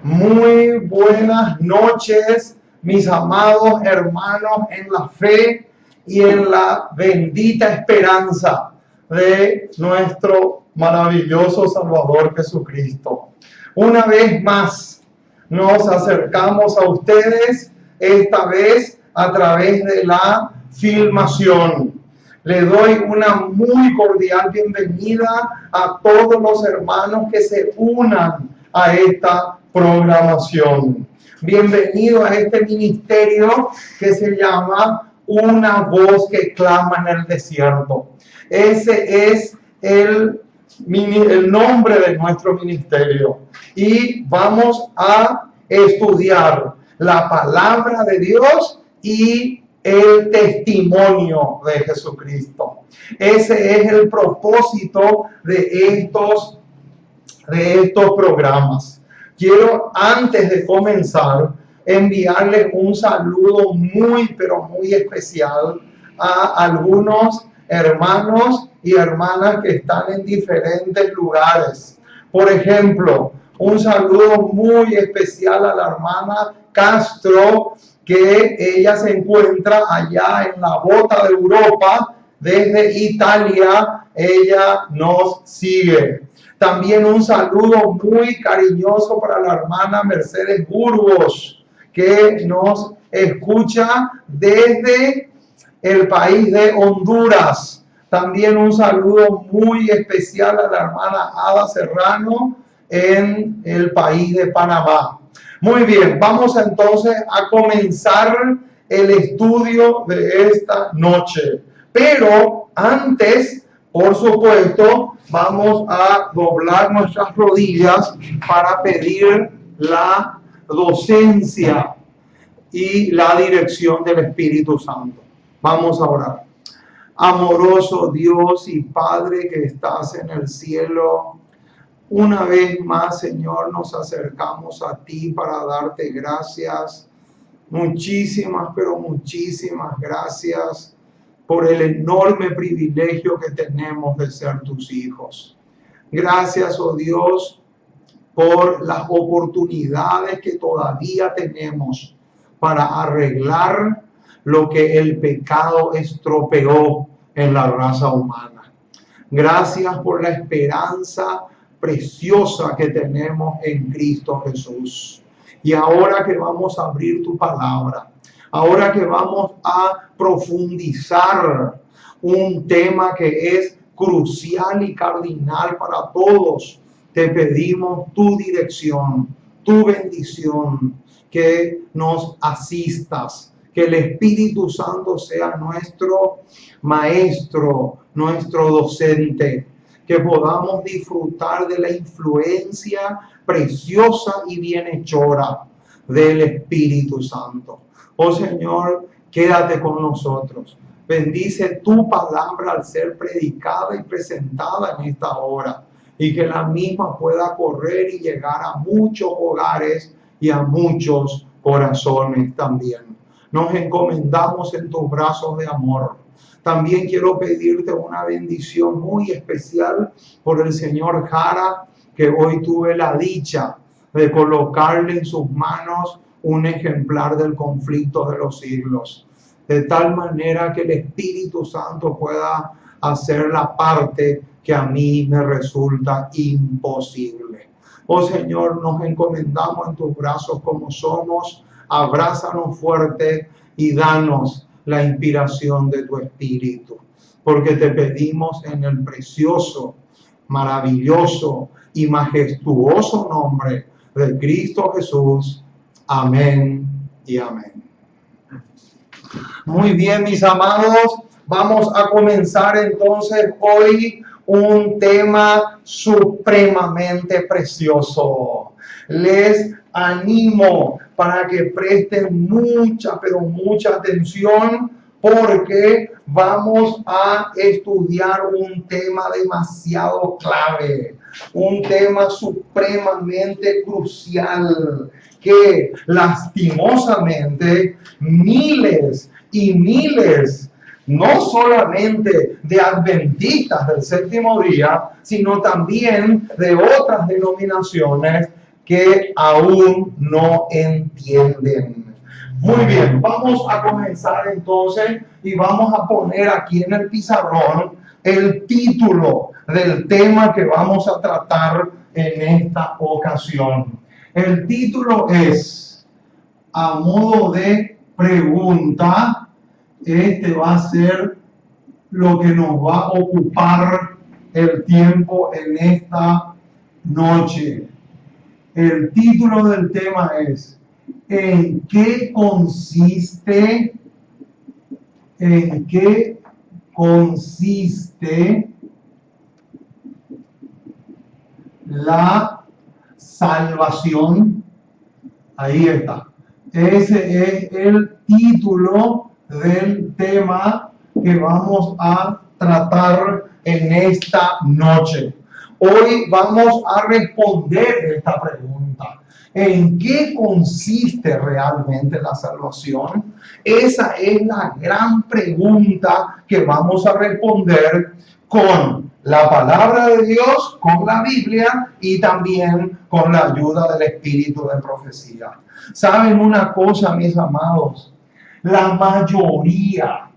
Muy buenas noches, mis amados hermanos en la fe y en la bendita esperanza de nuestro maravilloso Salvador Jesucristo. Una vez más nos acercamos a ustedes, esta vez a través de la filmación. Le doy una muy cordial bienvenida a todos los hermanos que se unan a esta programación. Bienvenido a este ministerio que se llama Una Voz que Clama en el Desierto. Ese es el nombre de nuestro ministerio. Y vamos a estudiar la palabra de Dios y el testimonio de Jesucristo. Ese es el propósito de estos programas. Quiero, antes de comenzar, enviarles un saludo muy, pero muy especial a algunos hermanos y hermanas que están en diferentes lugares. Por ejemplo, un saludo muy especial a la hermana Castro, que ella se encuentra allá en la bota de Europa. Desde Italia ella nos sigue. También un saludo muy cariñoso para la hermana Mercedes Burgos, que nos escucha desde el país de Honduras. También un saludo muy especial a la hermana Ada Serrano en el país de Panamá. Muy bien, vamos entonces a comenzar el estudio de esta noche. Pero antes, por supuesto, vamos a doblar nuestras rodillas para pedir la docencia y la dirección del Espíritu Santo. Vamos a orar. Amoroso Dios y Padre que estás en el cielo, una vez más, Señor, nos acercamos a ti para darte gracias. Muchísimas, pero muchísimas gracias por el enorme privilegio que tenemos de ser tus hijos. Gracias, oh Dios, por las oportunidades que todavía tenemos para arreglar lo que el pecado estropeó en la raza humana. Gracias por la esperanza preciosa que tenemos en Cristo Jesús. Y ahora que vamos a abrir tu palabra, ahora que vamos a profundizar un tema que es crucial y cardinal para todos, te pedimos tu dirección, tu bendición, que nos asistas, que el Espíritu Santo sea nuestro maestro, nuestro docente, que podamos disfrutar de la influencia preciosa y bienhechora del Espíritu Santo. Oh Señor, quédate con nosotros. Bendice tu palabra al ser predicada y presentada en esta hora, y que la misma pueda correr y llegar a muchos hogares y a muchos corazones también. Nos encomendamos en tus brazos de amor. También quiero pedirte una bendición muy especial por el señor Jara, que hoy tuve la dicha de colocarle en sus manos un ejemplar del Conflicto de los Siglos, de tal manera que el Espíritu Santo pueda hacer la parte que a mí me resulta imposible. Oh Señor, nos encomendamos en tus brazos como somos. Abrázanos fuerte y danos la inspiración de tu Espíritu, porque te pedimos en el precioso, maravilloso y majestuoso nombre de Cristo Jesús. Amén y amén. Muy bien, mis amados, vamos a comenzar entonces hoy un tema supremamente precioso. Les animo para que presten mucha, pero mucha atención, porque vamos a estudiar un tema demasiado clave, un tema supremamente crucial, que lastimosamente miles y miles, no solamente de adventistas del séptimo día, sino también de otras denominaciones, que aún no entienden. Muy bien, vamos a comenzar entonces y vamos a poner aquí en el pizarrón el título del tema que vamos a tratar en esta ocasión. El título es, a modo de pregunta, este va a ser lo que nos va a ocupar el tiempo en esta noche. El título del tema es, ¿en qué consiste la salvación? Ahí está. Ese es el título del tema que vamos a tratar en esta noche. Hoy vamos a responder esta pregunta. ¿En qué consiste realmente la salvación? Esa es la gran pregunta que vamos a responder con la palabra de Dios, con la Biblia y también con la ayuda del Espíritu de profecía. ¿Saben una cosa, mis amados? La mayoría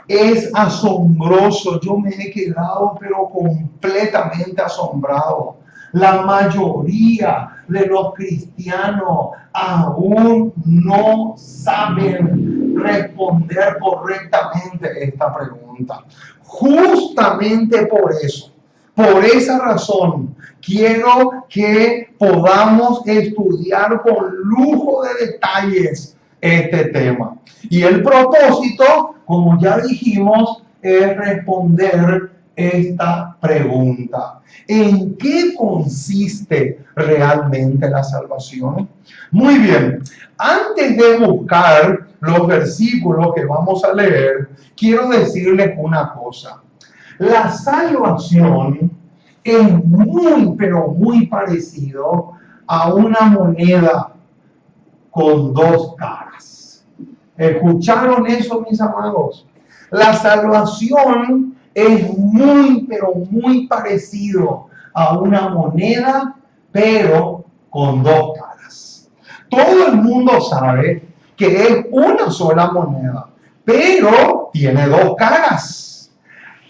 es asombroso. Yo me he quedado pero completamente asombrado. La mayoría de los cristianos aún no saben responder correctamente esta pregunta. Justamente por eso, por esa razón, quiero que podamos estudiar con lujo de detalles este tema. Y el propósito, como ya dijimos, es responder esta pregunta. ¿En qué consiste realmente la salvación? Muy bien, antes de buscar los versículos que vamos a leer, quiero decirles una cosa. La salvación es muy, pero muy parecido a una moneda con dos caras. ¿Escucharon eso, mis amados? La salvación es muy, pero muy parecido a una moneda, pero con dos caras. Todo el mundo sabe que es una sola moneda, pero tiene dos caras.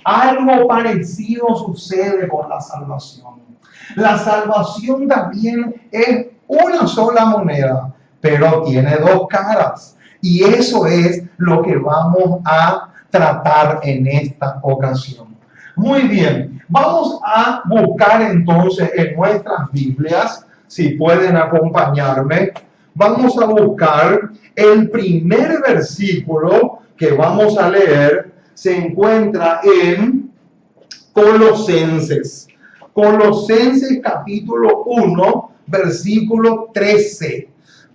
Algo parecido sucede con la salvación. La salvación también es una sola moneda, pero tiene dos caras. Y eso es lo que vamos a tratar en esta ocasión. Muy bien, vamos a buscar entonces en nuestras Biblias, si pueden acompañarme, vamos a buscar el primer versículo que vamos a leer, se encuentra en Colosenses. Colosenses capítulo 1, versículo 13.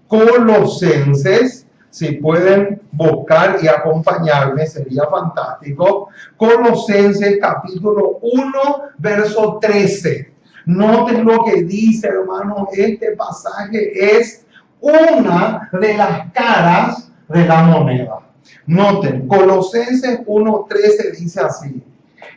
Colosenses, si pueden buscar y acompañarme, sería fantástico. Colosenses capítulo 1, verso 13. Noten lo que dice, hermano, este pasaje es una de las caras de la moneda. Noten, Colosenses 1:13 dice así,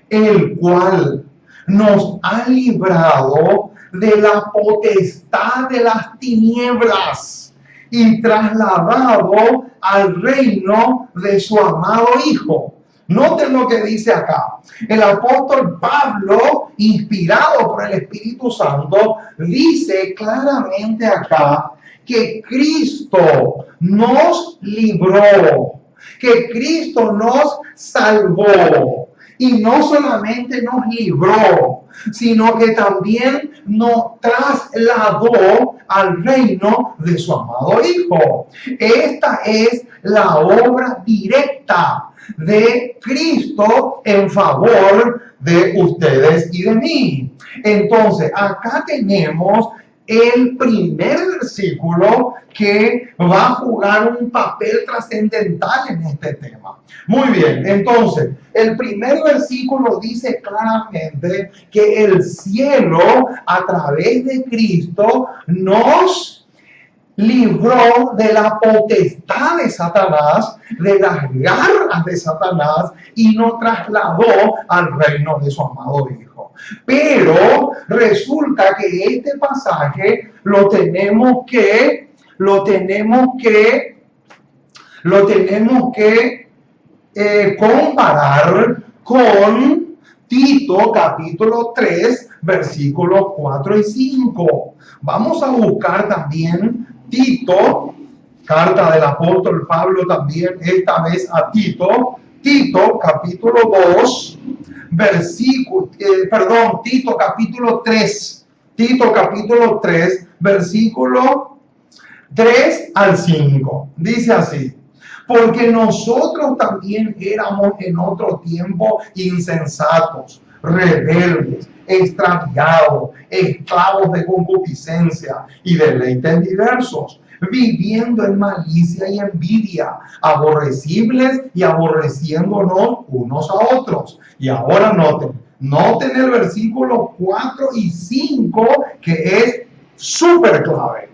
el cual nos ha librado de la potestad de las tinieblas y trasladado al reino de su amado Hijo. Noten lo que dice acá. El apóstol Pablo, inspirado por el Espíritu Santo, dice claramente acá que Cristo nos libró, que Cristo nos salvó. Y no solamente nos libró, sino que también nos trasladó al reino de su amado Hijo. Esta es la obra directa de Cristo en favor de ustedes y de mí. Entonces, acá tenemos el primer versículo que va a jugar un papel trascendental en este tema. Muy bien, entonces, el primer versículo dice claramente que el cielo, a través de Cristo, nos libró de la potestad de Satanás, de las garras de Satanás, y nos trasladó al reino de su amado Hijo. Pero resulta que este pasaje lo tenemos que comparar con Tito capítulo 3, versículos 4 y 5. Vamos a buscar también Tito, carta del apóstol Pablo también, esta vez a Tito, Tito capítulo 2, Tito capítulo 3, versículo 3 al 5. Dice así: porque nosotros también éramos en otro tiempo insensatos, rebeldes, extraviados, esclavos de concupiscencia y deleites diversos, viviendo en malicia y envidia, aborrecibles y aborreciéndonos unos a otros. Y ahora noten el versículo 4 y 5, que es súper clave.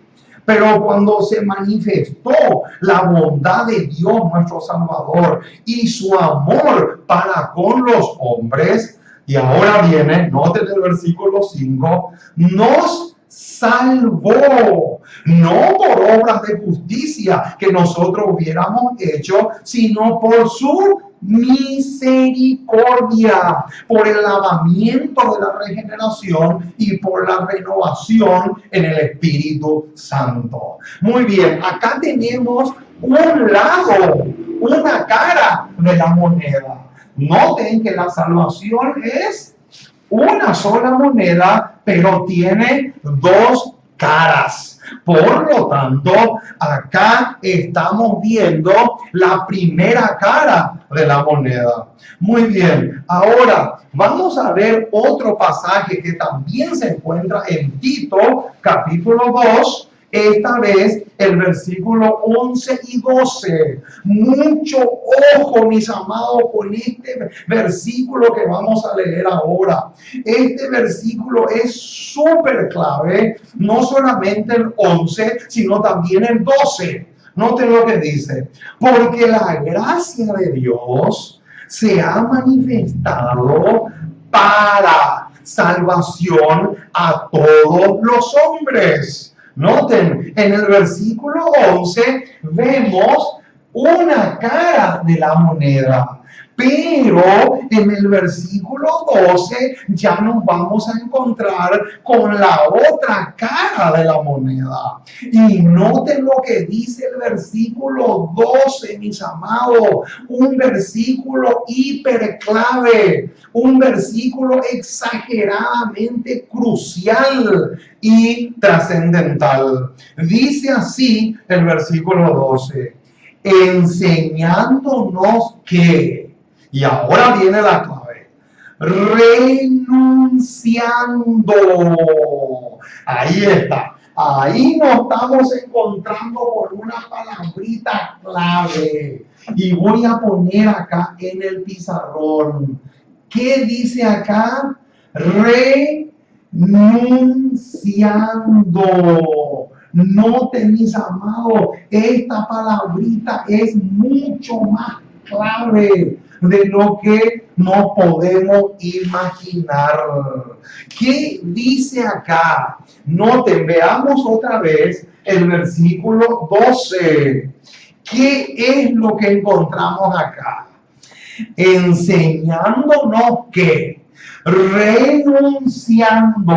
Pero cuando se manifestó la bondad de Dios nuestro Salvador y su amor para con los hombres, y ahora viene, noten el versículo 5, nos salvó, no por obras de justicia que nosotros hubiéramos hecho, sino por su misericordia, por el lavamiento de la regeneración y por la renovación en el Espíritu Santo. Muy bien, acá tenemos un lado, una cara de la moneda. Noten que la salvación es una sola moneda, pero tiene dos caras. Por lo tanto, acá estamos viendo la primera cara de la moneda. Muy bien, ahora vamos a ver otro pasaje que también se encuentra en Tito, capítulo 2, esta vez el versículo 11 y 12. Mucho ojo, mis amados, con este versículo que vamos a leer ahora. Este versículo es súper clave, no solamente el 11, sino también el 12. Noten lo que dice: porque la gracia de Dios se ha manifestado para salvación a todos los hombres. Noten, en el versículo 11 vemos una cara de la moneda, pero en el versículo 12 ya nos vamos a encontrar con la otra cara de la moneda. Y noten lo que dice el versículo 12, mis amados, un versículo hiperclave, un versículo exageradamente crucial y trascendental. Dice así el versículo 12: enseñándonos que, y ahora viene la clave, renunciando. Ahí está. Ahí nos estamos encontrando con una palabrita clave. Y voy a poner acá en el pizarrón. ¿Qué dice acá? Renunciando. Noten, mis amados, esta palabrita es mucho más clave de lo que nos podemos imaginar. ¿Qué dice acá? Noten, veamos otra vez el versículo 12. ¿Qué es lo que encontramos acá? Enseñándonos que, renunciando,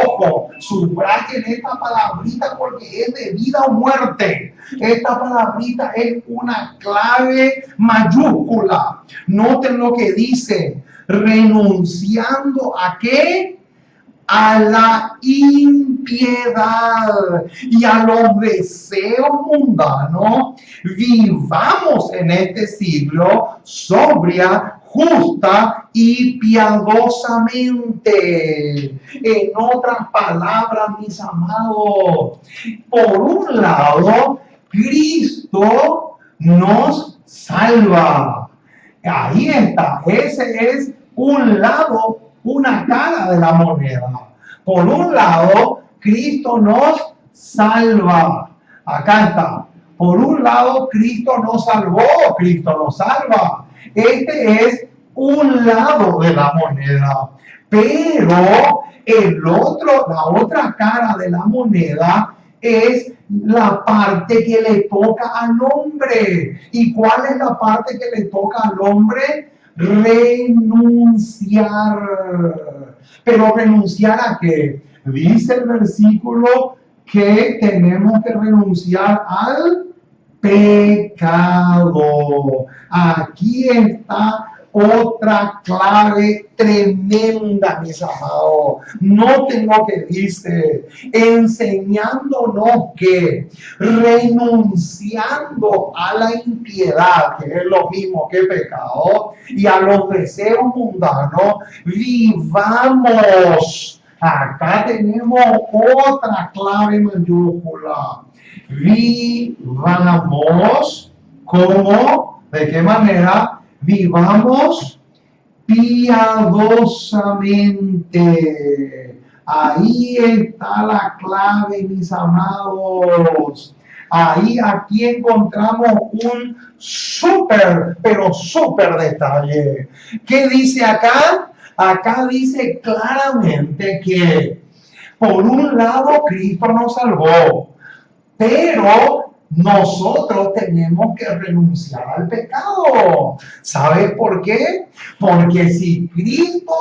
ojo, subrayen esta palabrita porque es de vida o muerte. Esta palabrita es una clave mayúscula. Noten lo que dice: renunciando ¿a qué? A la impiedad y a los deseos mundanos, vivamos en este siglo sobria, justa y piadosamente. En otras palabras, mis amados, por un lado, Cristo nos salva. Ahí está, ese es un lado, una cara de la moneda. Por un lado, Cristo nos salva. Acá está. Por un lado, Cristo nos salvó, Cristo nos salva. Este es un lado de la moneda, pero la otra cara de la moneda es la parte que le toca al hombre. ¿Y cuál es la parte que le toca al hombre? Renunciar. ¿Pero renunciar a qué? Dice el versículo que tenemos que renunciar al pecado. Aquí está otra clave tremenda, mis amados. Noten lo que dice, enseñándonos que renunciando a la impiedad, que es lo mismo que pecado, y a los deseos mundanos, vivamos. Acá tenemos otra clave mayúscula. Vivamos como, ¿de qué manera? Vivamos piadosamente. Ahí está la clave, mis amados. Aquí encontramos un pero súper detalle. ¿Qué dice acá? Acá dice claramente que por un lado Cristo nos salvó, pero nosotros tenemos que renunciar al pecado. ¿Sabes por qué? Porque si Cristo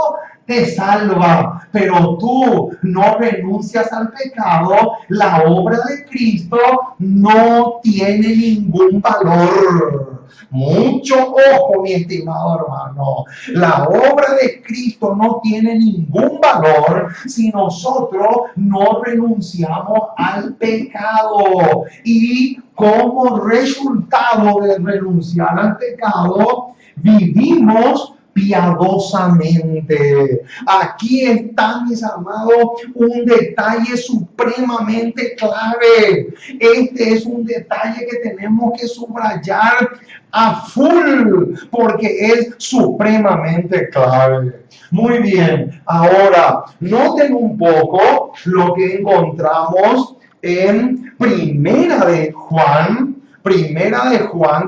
te salva, pero tú no renuncias al pecado, la obra de Cristo no tiene ningún valor. Mucho ojo, mi estimado hermano. La obra de Cristo no tiene ningún valor si nosotros no renunciamos al pecado. Y como resultado de renunciar al pecado, vivimos piadosamente. Aquí está, mis amados, un detalle supremamente clave. Este es un detalle que tenemos que subrayar a full porque es supremamente clave. Muy bien, ahora noten un poco lo que encontramos en Primera de Juan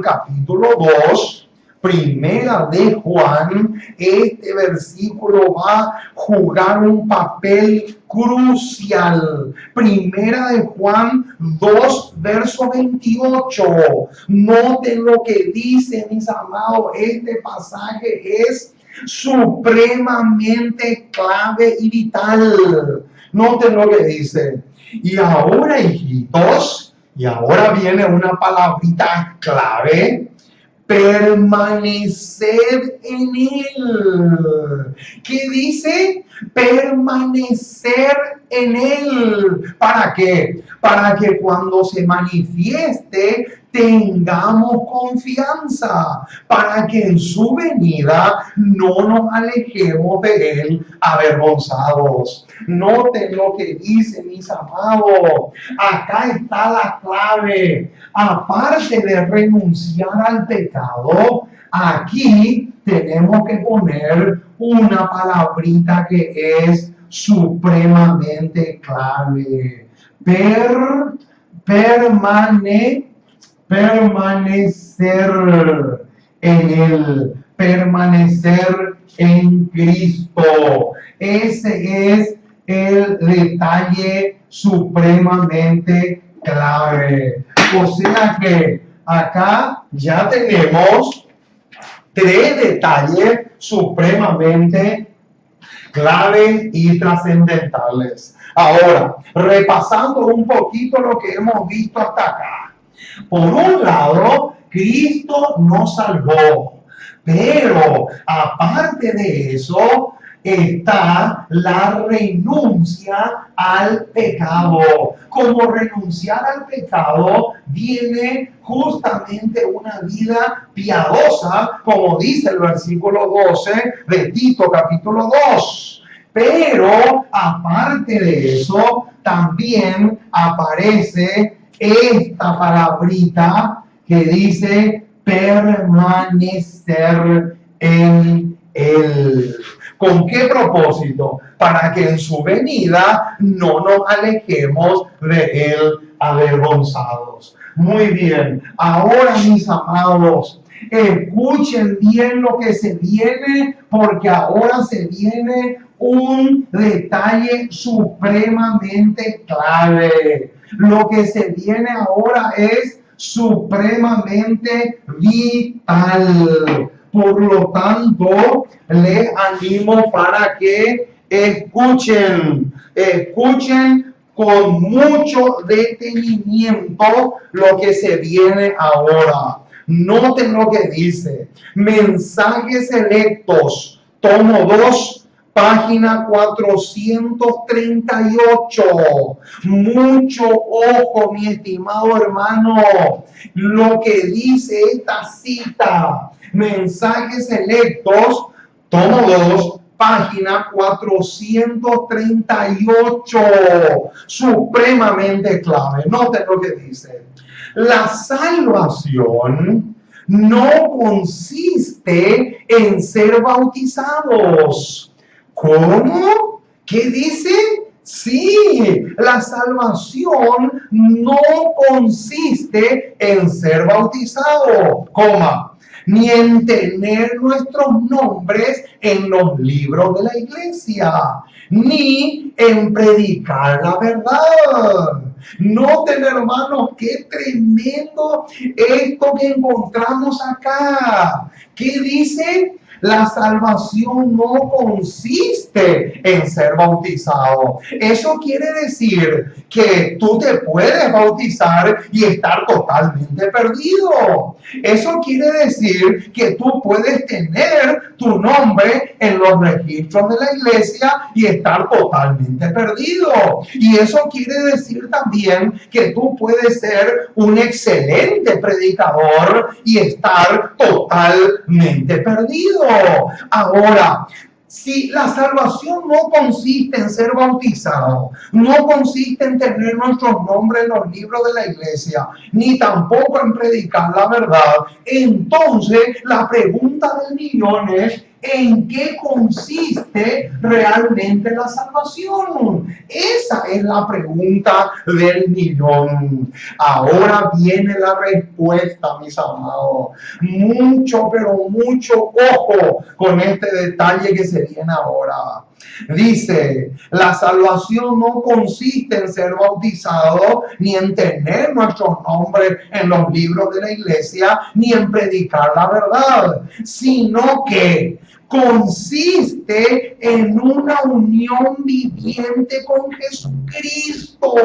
capítulo 2. Primera de Juan, este versículo va a jugar un papel crucial. Primera de Juan 2, verso 28. Noten lo que dice, mis amados, este pasaje es supremamente clave y vital. Noten lo que dice. Y ahora, hijitos, y ahora viene una palabrita clave, permanecer en él. ¿Qué dice? Permanecer en él. ¿Para qué? Para que cuando se manifieste tengamos confianza, para que en su venida no nos alejemos de él avergonzados. Noten lo que dice, mis amados. Acá está la clave. Aparte de renunciar al pecado, aquí tenemos que poner una palabrita que es supremamente clave. Permanecer en él, permanecer en Cristo. Ese es el detalle supremamente clave. O sea que acá ya tenemos 3 detalles supremamente claves y trascendentales. Ahora, repasando un poquito lo que hemos visto hasta acá. Por un lado, Cristo nos salvó, pero aparte de eso, está la renuncia al pecado. Como renunciar al pecado viene justamente una vida piadosa, como dice el versículo 12 de Tito capítulo 2. Pero aparte de eso, también aparece esta palabrita que dice permanecer en él. ¿Con qué propósito? Para que en su venida no nos alejemos de él avergonzados. Muy bien, ahora mis amados, Escuchen bien lo que se viene, porque ahora se viene un detalle supremamente clave. Lo que se viene ahora es supremamente vital. Por lo tanto, les animo para que escuchen con mucho detenimiento lo que se viene ahora. Noten lo que dice. Mensajes selectos, tomo 2, página 438. Mucho ojo, mi estimado hermano, lo que dice esta cita. Mensajes selectos, tomo 2, página 438. Supremamente clave. Noten lo que dice. La salvación no consiste en ser bautizados. ¿Cómo? ¿Qué dice? Sí, la salvación no consiste en ser bautizado, ni en tener nuestros nombres en los libros de la iglesia, ni en predicar la verdad. Noten, hermanos, qué tremendo esto que encontramos acá. ¿Qué dice? La salvación no consiste en ser bautizado. Eso quiere decir que tú te puedes bautizar y estar totalmente perdido. Eso quiere decir que tú puedes tener tu nombre en los registros de la iglesia y estar totalmente perdido. Y eso quiere decir también que tú puedes ser un excelente predicador y estar totalmente perdido. Ahora, si la salvación no consiste en ser bautizado, no consiste en tener nuestros nombres en los libros de la iglesia, ni tampoco en predicar la verdad, entonces la pregunta del millón es: ¿en qué consiste realmente la salvación? Esa es la pregunta del millón. Ahora viene la respuesta, mis amados. Mucho, pero mucho ojo con este detalle que se viene ahora. Dice, la salvación no consiste en ser bautizado, ni en tener nuestros nombres en los libros de la iglesia, ni en predicar la verdad, sino que consiste en una unión viviente con Jesucristo.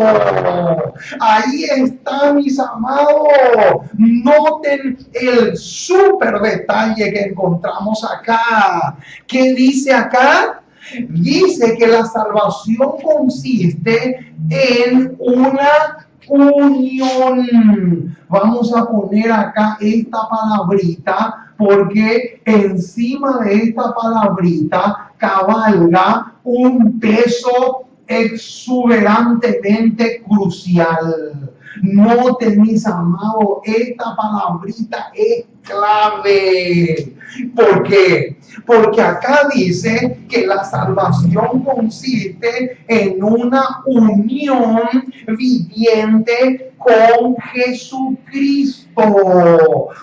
Ahí está, mis amados. Noten el súper detalle que encontramos acá. ¿Qué dice acá? Dice que la salvación consiste en una unión. Vamos a poner acá esta palabrita, porque encima de esta palabrita cabalga un peso exuberantemente crucial. Noten, mis amados, esta palabrita es clave. ¿Por qué? Porque acá dice que la salvación consiste en una unión viviente con Jesucristo.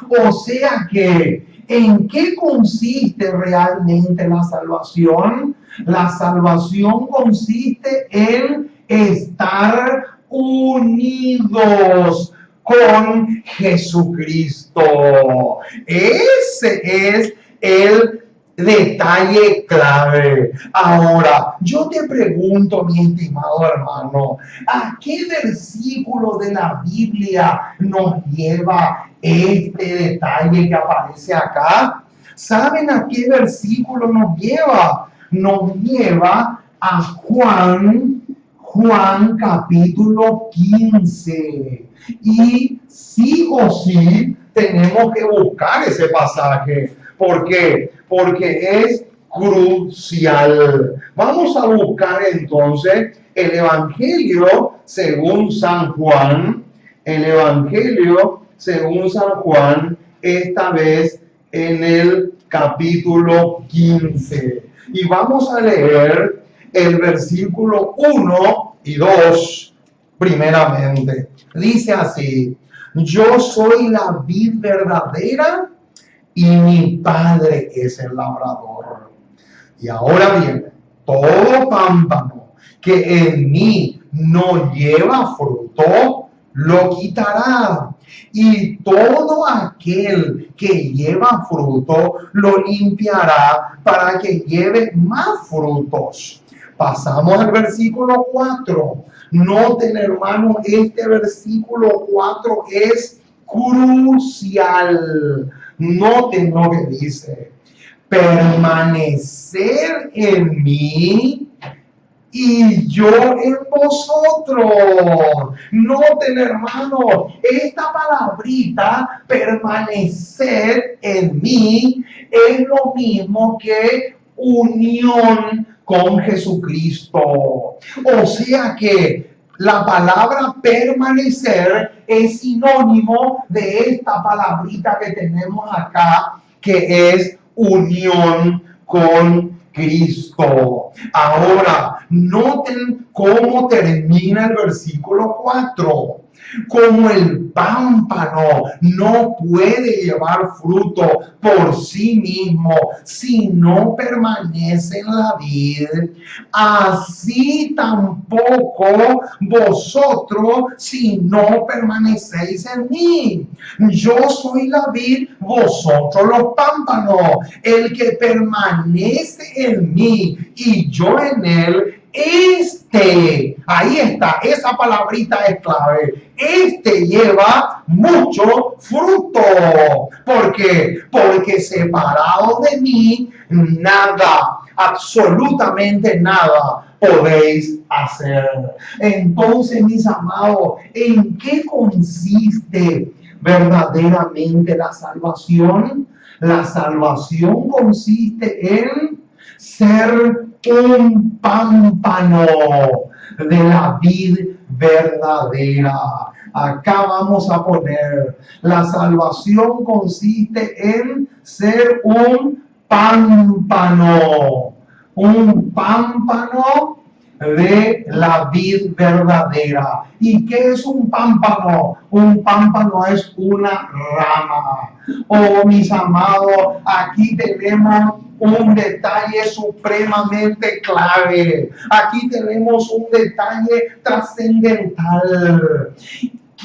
O sea que, ¿en qué consiste realmente la salvación? La salvación consiste en estar unidos con Jesucristo. Ese es el detalle clave. Ahora, yo te pregunto, mi estimado hermano, ¿a qué versículo de la Biblia nos lleva este detalle que aparece acá? ¿Saben a qué versículo nos lleva? Nos lleva a Juan capítulo 15. Y sí o sí tenemos que buscar ese pasaje. ¿Por qué? Porque es crucial. Vamos a buscar entonces el Evangelio según San Juan. El Evangelio según San Juan, esta vez en el capítulo 15. Y vamos a leer el versículo 1 y 2 primeramente. Dice así: yo soy la vid verdadera y mi Padre es el labrador. Y ahora viene, todo pámpano que en mí no lleva fruto, lo quitará. Y todo aquel que lleva fruto, lo limpiará para que lleve más frutos. Pasamos al versículo 4. Noten, hermano, este versículo 4 es crucial. Noten lo que dice: permanecer en mí y yo en vosotros. Noten, hermano, esta palabrita, permanecer en mí, es lo mismo que unión con Jesucristo. O sea que la palabra permanecer es sinónimo de esta palabrita que tenemos acá, que es unión con Cristo. Ahora, noten cómo termina el versículo 4. Como el pámpano no puede llevar fruto por sí mismo si no permanece en la vid, así tampoco vosotros si no permanecéis en mí. Yo soy la vid, vosotros los pámpanos. El que permanece en mí y yo en él, ahí está, esa palabrita es clave. Lleva mucho fruto. ¿Por qué? Porque separado de mí, nada, absolutamente nada podéis hacer. Entonces, mis amados, ¿en qué consiste verdaderamente la salvación? La salvación consiste en ser un pámpano de la vid verdadera. Acá vamos a poner: la salvación consiste en ser un pámpano de la vid verdadera. ¿Y qué es un pámpano? Un pámpano es una rama. Oh, mis amados, aquí tenemos un detalle supremamente clave. Aquí tenemos un detalle trascendental.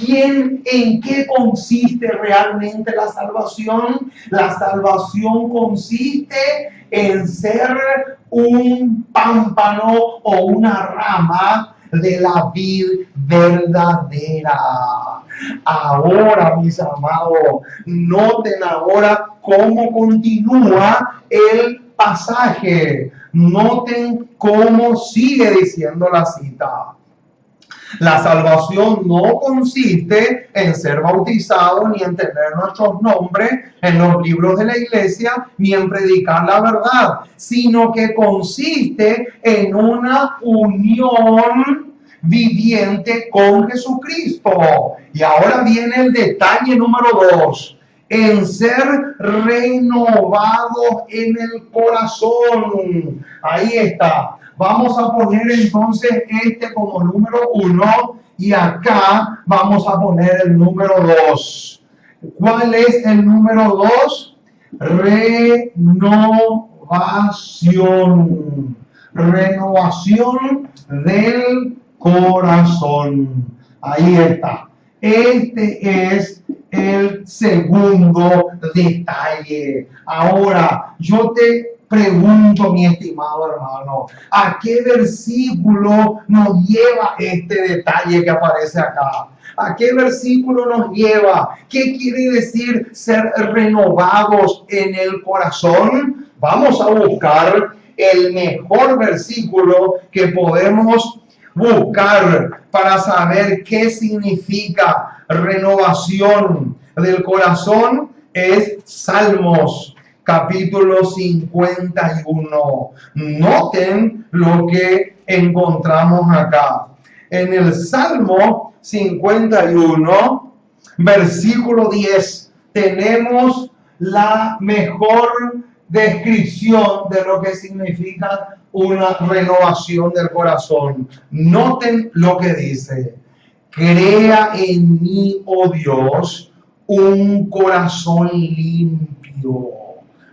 ¿En qué consiste realmente la salvación? La salvación consiste en ser un pámpano o una rama de la vid verdadera. Ahora, mis amados, noten ahora cómo continúa el pasaje. Noten cómo sigue diciendo la cita. La salvación no consiste en ser bautizados, ni en tener nuestros nombres en los libros de la iglesia, ni en predicar la verdad, sino que consiste en una unión viviente con Jesucristo. Y ahora viene el detalle número 2. En ser renovados en el corazón. Ahí está. Vamos a poner entonces como número 1 y acá vamos a poner el número 2. ¿Cuál es el número 2? Renovación. Renovación del corazón. Ahí está. Este es el segundo detalle. Ahora, yo te pregunto, mi estimado hermano, ¿a qué versículo nos lleva este detalle que aparece acá? ¿A qué versículo nos lleva? ¿Qué quiere decir ser renovados en el corazón? Vamos a buscar el mejor versículo que podemos buscar para saber qué significa renovación del corazón. Es Salmos capítulo 51. Noten lo que encontramos acá. En el Salmo 51, versículo 10, tenemos la mejor descripción de lo que significa una renovación del corazón. Noten lo que dice: crea en mí, oh Dios, un corazón limpio limpio.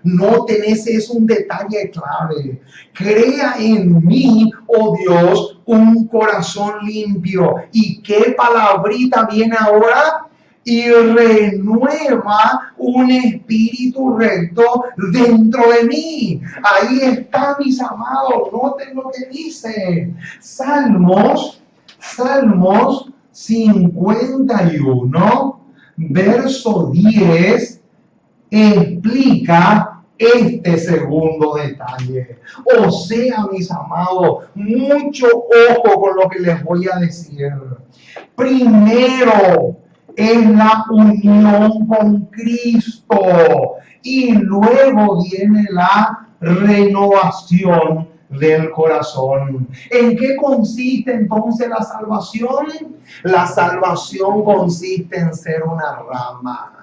Noten, ese es un detalle clave. Crea en mí, oh Dios, un corazón limpio. ¿Y qué palabrita viene ahora? Y renueva un espíritu recto dentro de mí. Ahí está, mis amados. Noten lo que dice. Salmos 51, verso 10, explica este segundo detalle. O sea, mis amados, mucho ojo con lo que les voy a decir. Primero es la unión con Cristo y luego viene la renovación del corazón. ¿En qué consiste entonces la salvación? La salvación consiste en ser una rama.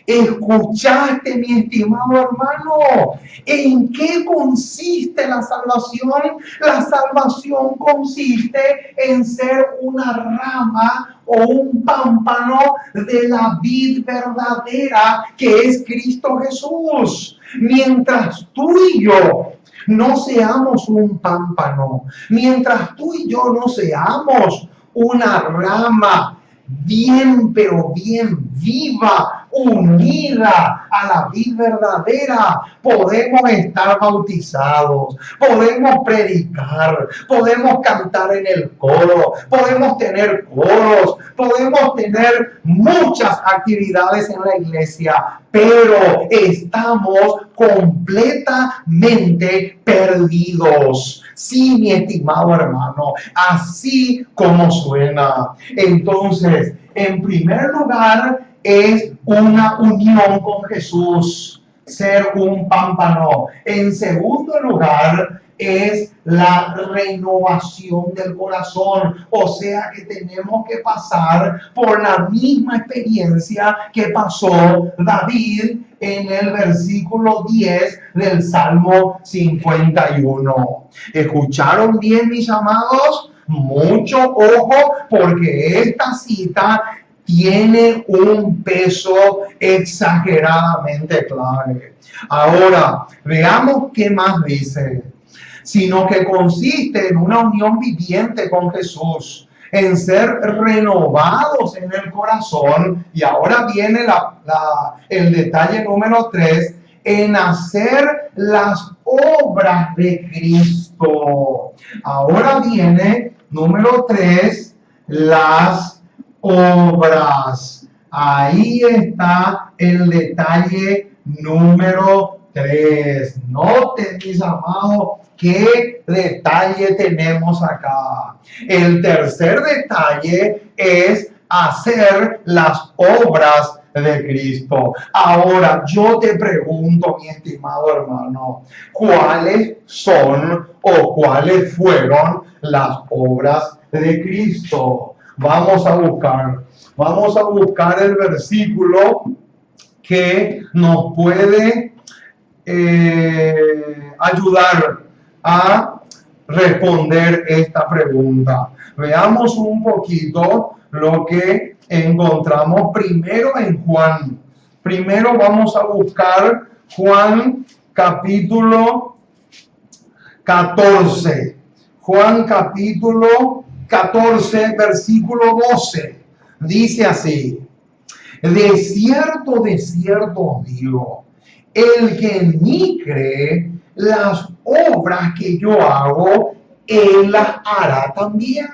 ¿Escuchaste, mi estimado hermano? ¿En qué consiste la salvación? La salvación consiste en ser una rama o un pámpano de la vid verdadera que es Cristo Jesús. Mientras tú y yo no seamos un pámpano, mientras tú y yo no seamos una rama bien, pero bien viva, unida a la vida verdadera, podemos estar bautizados, podemos predicar, podemos cantar en el coro, podemos tener coros, podemos tener muchas actividades en la iglesia, pero estamos completamente perdidos. Sí, mi estimado hermano, así como suena. Entonces, en primer lugar, es una unión con Jesús, ser un pámpano. En segundo lugar, es la renovación del corazón. O sea que tenemos que pasar por la misma experiencia que pasó David en el versículo 10 del Salmo 51. ¿Escucharon bien, mis amados? Mucho ojo, porque esta cita tiene un peso exageradamente clave. Ahora, veamos qué más dice. Sino que consiste en una unión viviente con Jesús, en ser renovados en el corazón. Y ahora viene el detalle número 3, en hacer las obras de Cristo. Ahora viene, número 3, las obras. Ahí está el detalle número 3. Noten, mis amados, qué detalle tenemos acá. El tercer detalle es hacer las obras de Cristo. Ahora yo te pregunto, mi estimado hermano, ¿cuáles son o cuáles fueron las obras de Cristo? Vamos a buscar el versículo que nos puede ayudar a responder esta pregunta. Veamos un poquito lo que encontramos primero en Juan. Primero vamos a buscar Juan capítulo 14. Juan capítulo 14, versículo 12. Dice así: de cierto os digo, el que en mí cree, las obras que yo hago, él las hará también.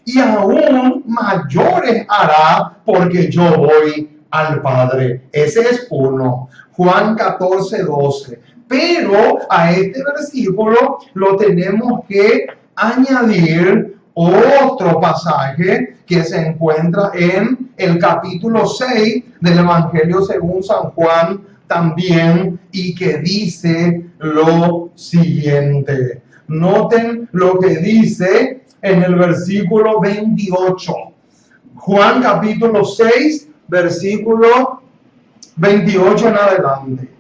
Y aún mayores hará, porque yo voy al Padre. Ese es uno. Juan 14, 12. Pero a este versículo lo tenemos que añadir otro pasaje que se encuentra en el capítulo 6 del Evangelio según San Juan también, y que dice lo siguiente. Noten lo que dice en el versículo 28. Juan capítulo 6, versículo 28 en adelante.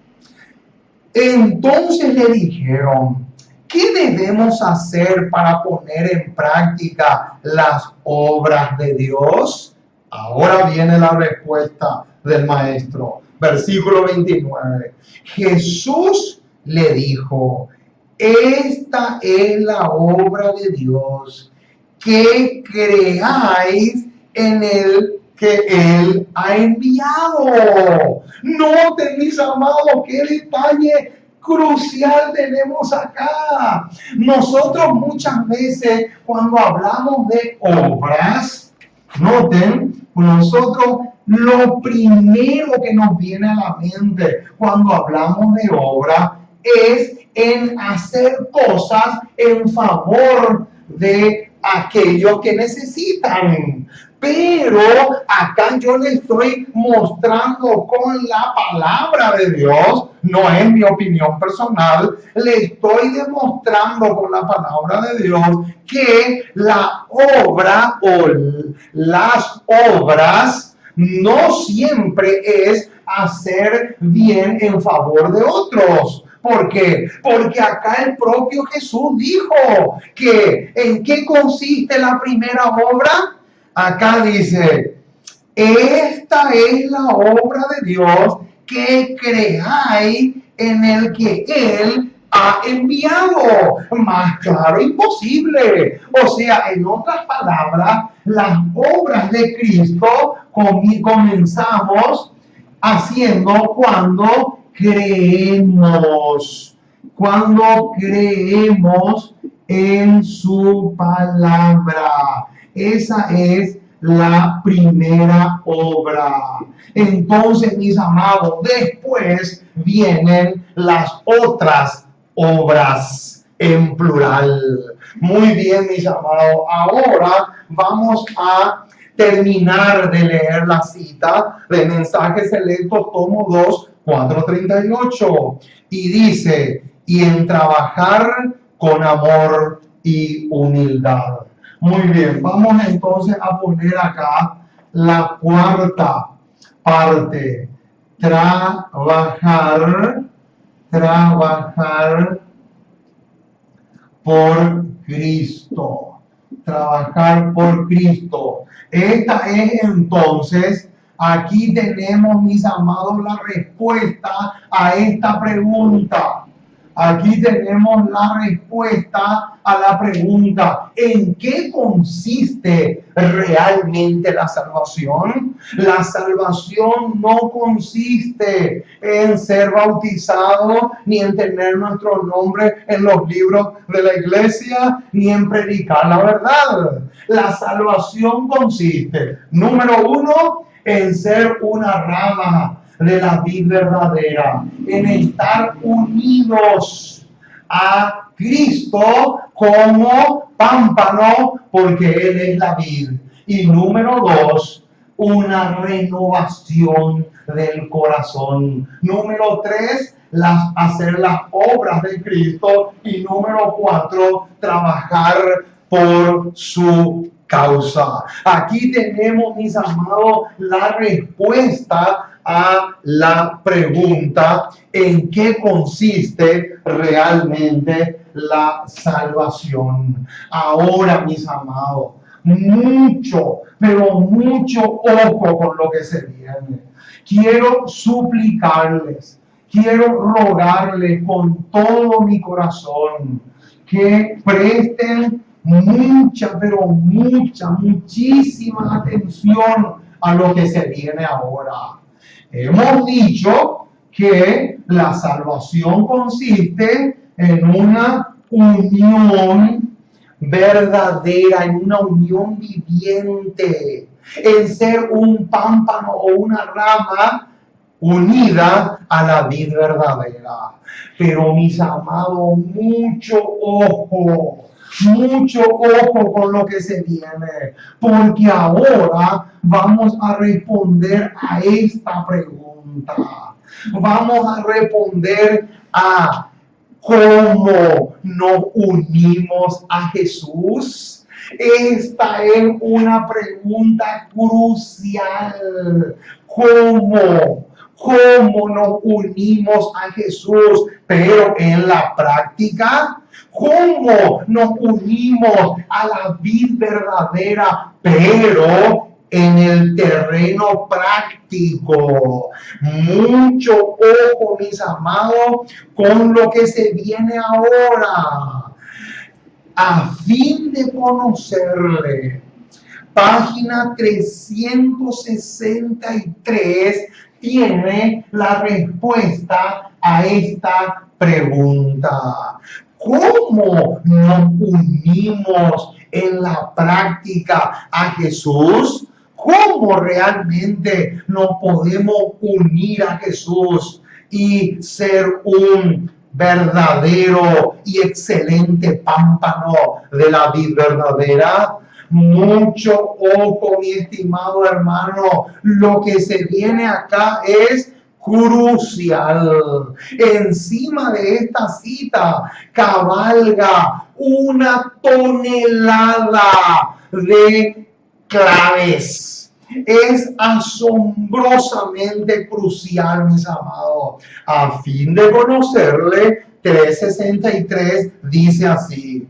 Entonces le dijeron: ¿qué debemos hacer para poner en práctica las obras de Dios? Ahora viene la respuesta del maestro. Versículo 29. Jesús le dijo: esta es la obra de Dios, que creáis en el que Él ha enviado. Noten, mis amados, qué detalle crucial tenemos acá. Nosotros muchas veces, cuando hablamos de obras, noten, nosotros lo primero que nos viene a la mente cuando hablamos de obra es en hacer cosas en favor de aquellos que necesitan. Pero acá yo le estoy mostrando con la palabra de Dios, no es mi opinión personal, le estoy demostrando con la palabra de Dios que la obra o las obras no siempre es hacer bien en favor de otros. ¿Por qué? Porque acá el propio Jesús dijo que ¿en qué consiste la primera obra? Acá dice: esta es la obra de Dios, que creáis en el que Él ha enviado. Más claro imposible. O sea, en otras palabras, las obras de Cristo comenzamos haciendo cuando creemos. Cuando creemos en su palabra. Esa es la primera obra. Entonces, mis amados, después vienen las otras obras en plural. Muy bien, mis amados. Ahora vamos a terminar de leer la cita de Mensajes Selectos, tomo 2, 438. Y dice: y en trabajar con amor y humildad. Muy bien, vamos entonces a poner acá la cuarta parte. Trabajar por Cristo. Trabajar por Cristo. Esta es entonces, aquí tenemos, mis amados, la respuesta a esta pregunta. Aquí tenemos la respuesta a la pregunta: ¿en qué consiste realmente la salvación? La salvación no consiste en ser bautizado, ni en tener nuestro nombre en los libros de la iglesia, ni en predicar la verdad. La salvación consiste, número uno, en ser una rama de la vid verdadera, en estar unidos a Cristo como pámpano, porque Él es la vid. Y número dos, una renovación del corazón. Número tres, hacer las obras de Cristo. Y número cuatro, trabajar por su causa. Aquí tenemos, mis amados, la respuesta a la pregunta: ¿en qué consiste realmente la salvación? Ahora, mis amados, mucho, pero mucho ojo con lo que se viene. Quiero suplicarles, quiero rogarles con todo mi corazón que presten mucha, pero muchísima atención a lo que se viene ahora. Hemos dicho que la salvación consiste en una unión verdadera, en una unión viviente, en ser un pámpano o una rama unida a la vid verdadera. Pero, mis amados, mucho ojo con lo que se viene, porque ahora vamos a responder a esta pregunta. Vamos a responder a cómo nos unimos a Jesús. Esta es una pregunta crucial. ¿Cómo nos unimos a Jesús? Pero en la práctica, ¿cómo nos unimos a la vid verdadera, pero en el terreno práctico. Mucho ojo, mis amados, con lo que se viene ahora, a fin de conocerle. Página 363 tiene la respuesta a esta pregunta. ¿Cómo nos unimos en la práctica a Jesús? ¿Cómo realmente nos podemos unir a Jesús y ser un verdadero y excelente pámpano de la vid verdadera? Mucho ojo, mi estimado hermano, lo que se viene acá es crucial. Encima de esta cita cabalga una tonelada de claves. Es asombrosamente crucial, mis amados. A fin de conocerle, 363 dice así: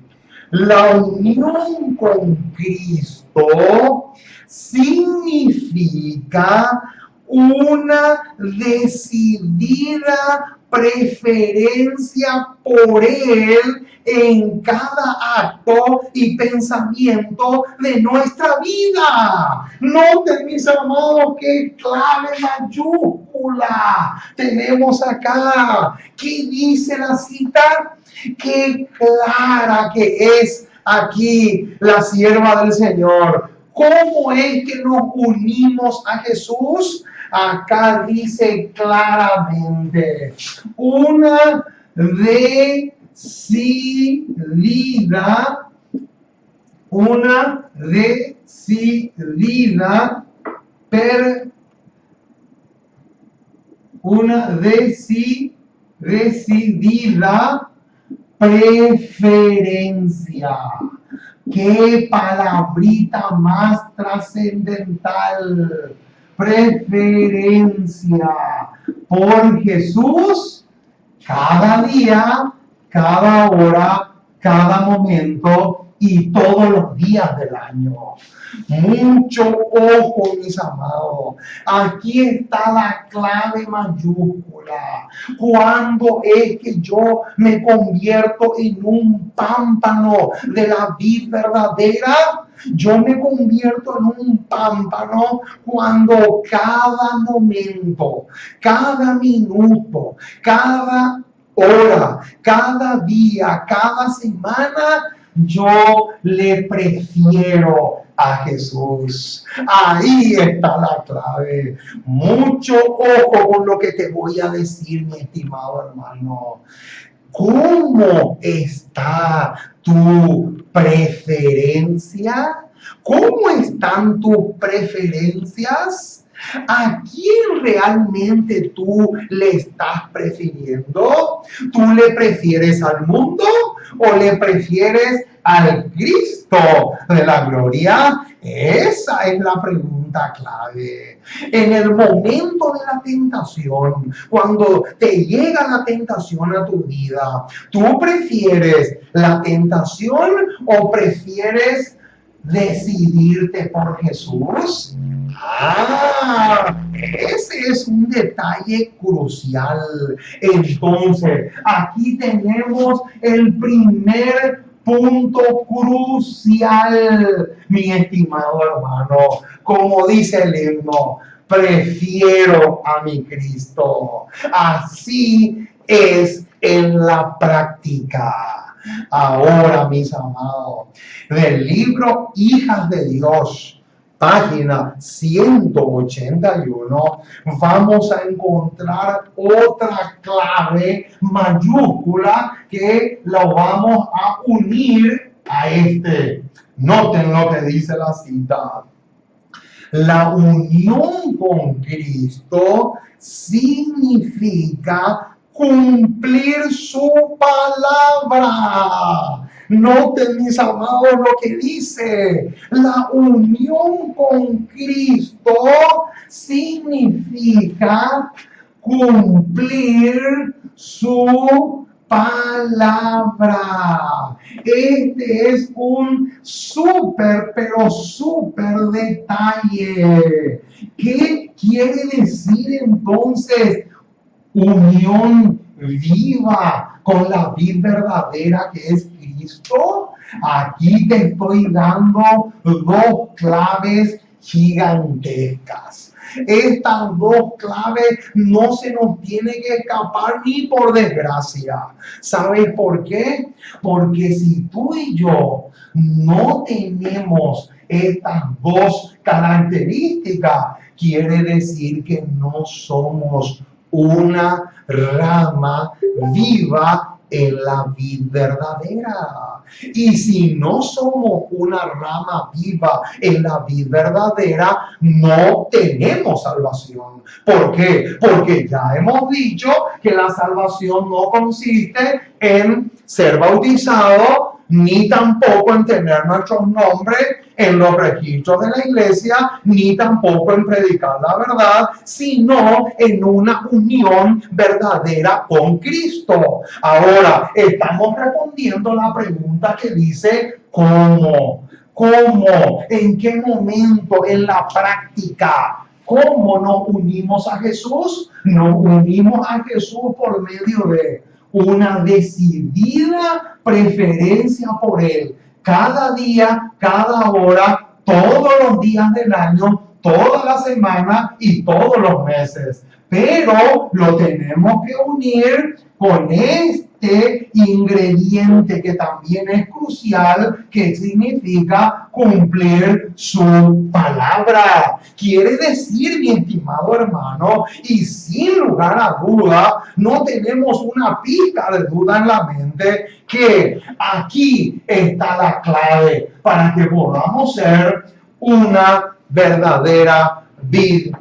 la unión con Cristo significa una decidida preferencia por Él en cada acto y pensamiento de nuestra vida. Noten, mis amados, qué clave mayúscula tenemos acá. ¿Qué dice la cita? Qué clara que es aquí la sierva del Señor. ¿Cómo es que nos unimos a Jesús? Acá dice claramente: una decidida preferencia. ¡Qué palabrita más trascendental! Preferencia por Jesús cada día, cada hora, cada momento y todos los días del año. Mucho ojo, mis amados. Aquí está la clave mayúscula. ¿Cuándo es que yo me convierto en un pámpano de la vid verdadera? Yo me convierto en un pámpano cuando cada momento, cada minuto, cada hora, cada día, cada semana, yo le prefiero a Jesús. Ahí está la clave. Mucho ojo con lo que te voy a decir, mi estimado hermano. ¿Cómo está tu preferencia? ¿Cómo están tus preferencias? ¿A quién realmente tú le estás prefiriendo? ¿Tú le prefieres al mundo o le prefieres al Cristo de la gloria? Esa es la pregunta clave. En el momento de la tentación, cuando te llega la tentación a tu vida, ¿tú prefieres la tentación o prefieres decidirte por Jesús? Ese es un detalle crucial. Entonces, aquí tenemos el primer punto crucial, mi estimado hermano. Como dice el himno, prefiero a mi Cristo. Así es en la práctica. Ahora, mis amados, del libro Hijas de Dios, página 181, vamos a encontrar otra clave mayúscula que lo vamos a unir a este. Noten lo que dice la cita. La unión con Cristo significa cumplir su palabra. Noten, mis amados, lo que dice. La unión con Cristo significa cumplir su palabra. Este es un pero súper detalle. ¿Qué quiere decir entonces unión viva con la vid verdadera que es Cristo? Aquí te estoy dando dos claves gigantescas. Estas dos claves no se nos tiene que escapar ni por desgracia. ¿Sabes por qué? Porque si tú y yo no tenemos estas dos características, quiere decir que no somos una rama viva en la vid verdadera. Y si no somos una rama viva en la vid verdadera, no tenemos salvación. ¿Por qué? Porque ya hemos dicho que la salvación no consiste en ser bautizado, ni tampoco en tener nuestros nombres en los registros de la iglesia, ni tampoco en predicar la verdad, sino en una unión verdadera con Cristo. Ahora, estamos respondiendo la pregunta que dice, ¿cómo? ¿Cómo? ¿En qué momento? En la práctica. ¿Cómo nos unimos a Jesús? Nos unimos a Jesús por medio de una decidida preferencia por Él. Cada día, cada hora, todos los días del año, toda la semana y todos los meses. Pero lo tenemos que unir con este ingrediente que también es crucial, que significa cumplir su palabra. Quiere decir, mi estimado hermano, y sin lugar a duda, no tenemos una pizca de duda en la mente, que aquí está la clave para que podamos ser una verdadera vid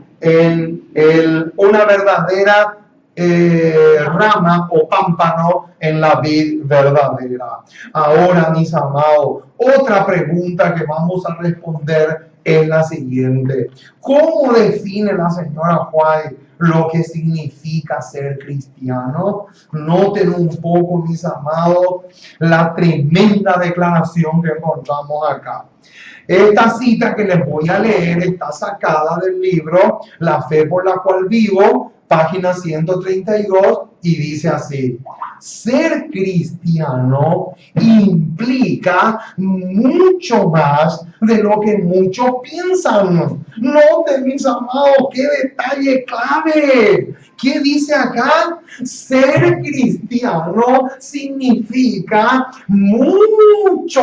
una verdadera rama o pámpano en la vid verdadera. Ahora, mis amados, otra pregunta que vamos a responder es la siguiente: ¿cómo define la señora White lo que significa ser cristiano? Noten un poco, mis amados, la tremenda declaración que encontramos acá. Esta cita que les voy a leer está sacada del libro La fe por la cual vivo, página 132, y dice así: ser cristiano implica mucho más de lo que muchos piensan. Noten, mis amados, qué detalle clave. ¿Qué dice acá? Ser cristiano significa mucho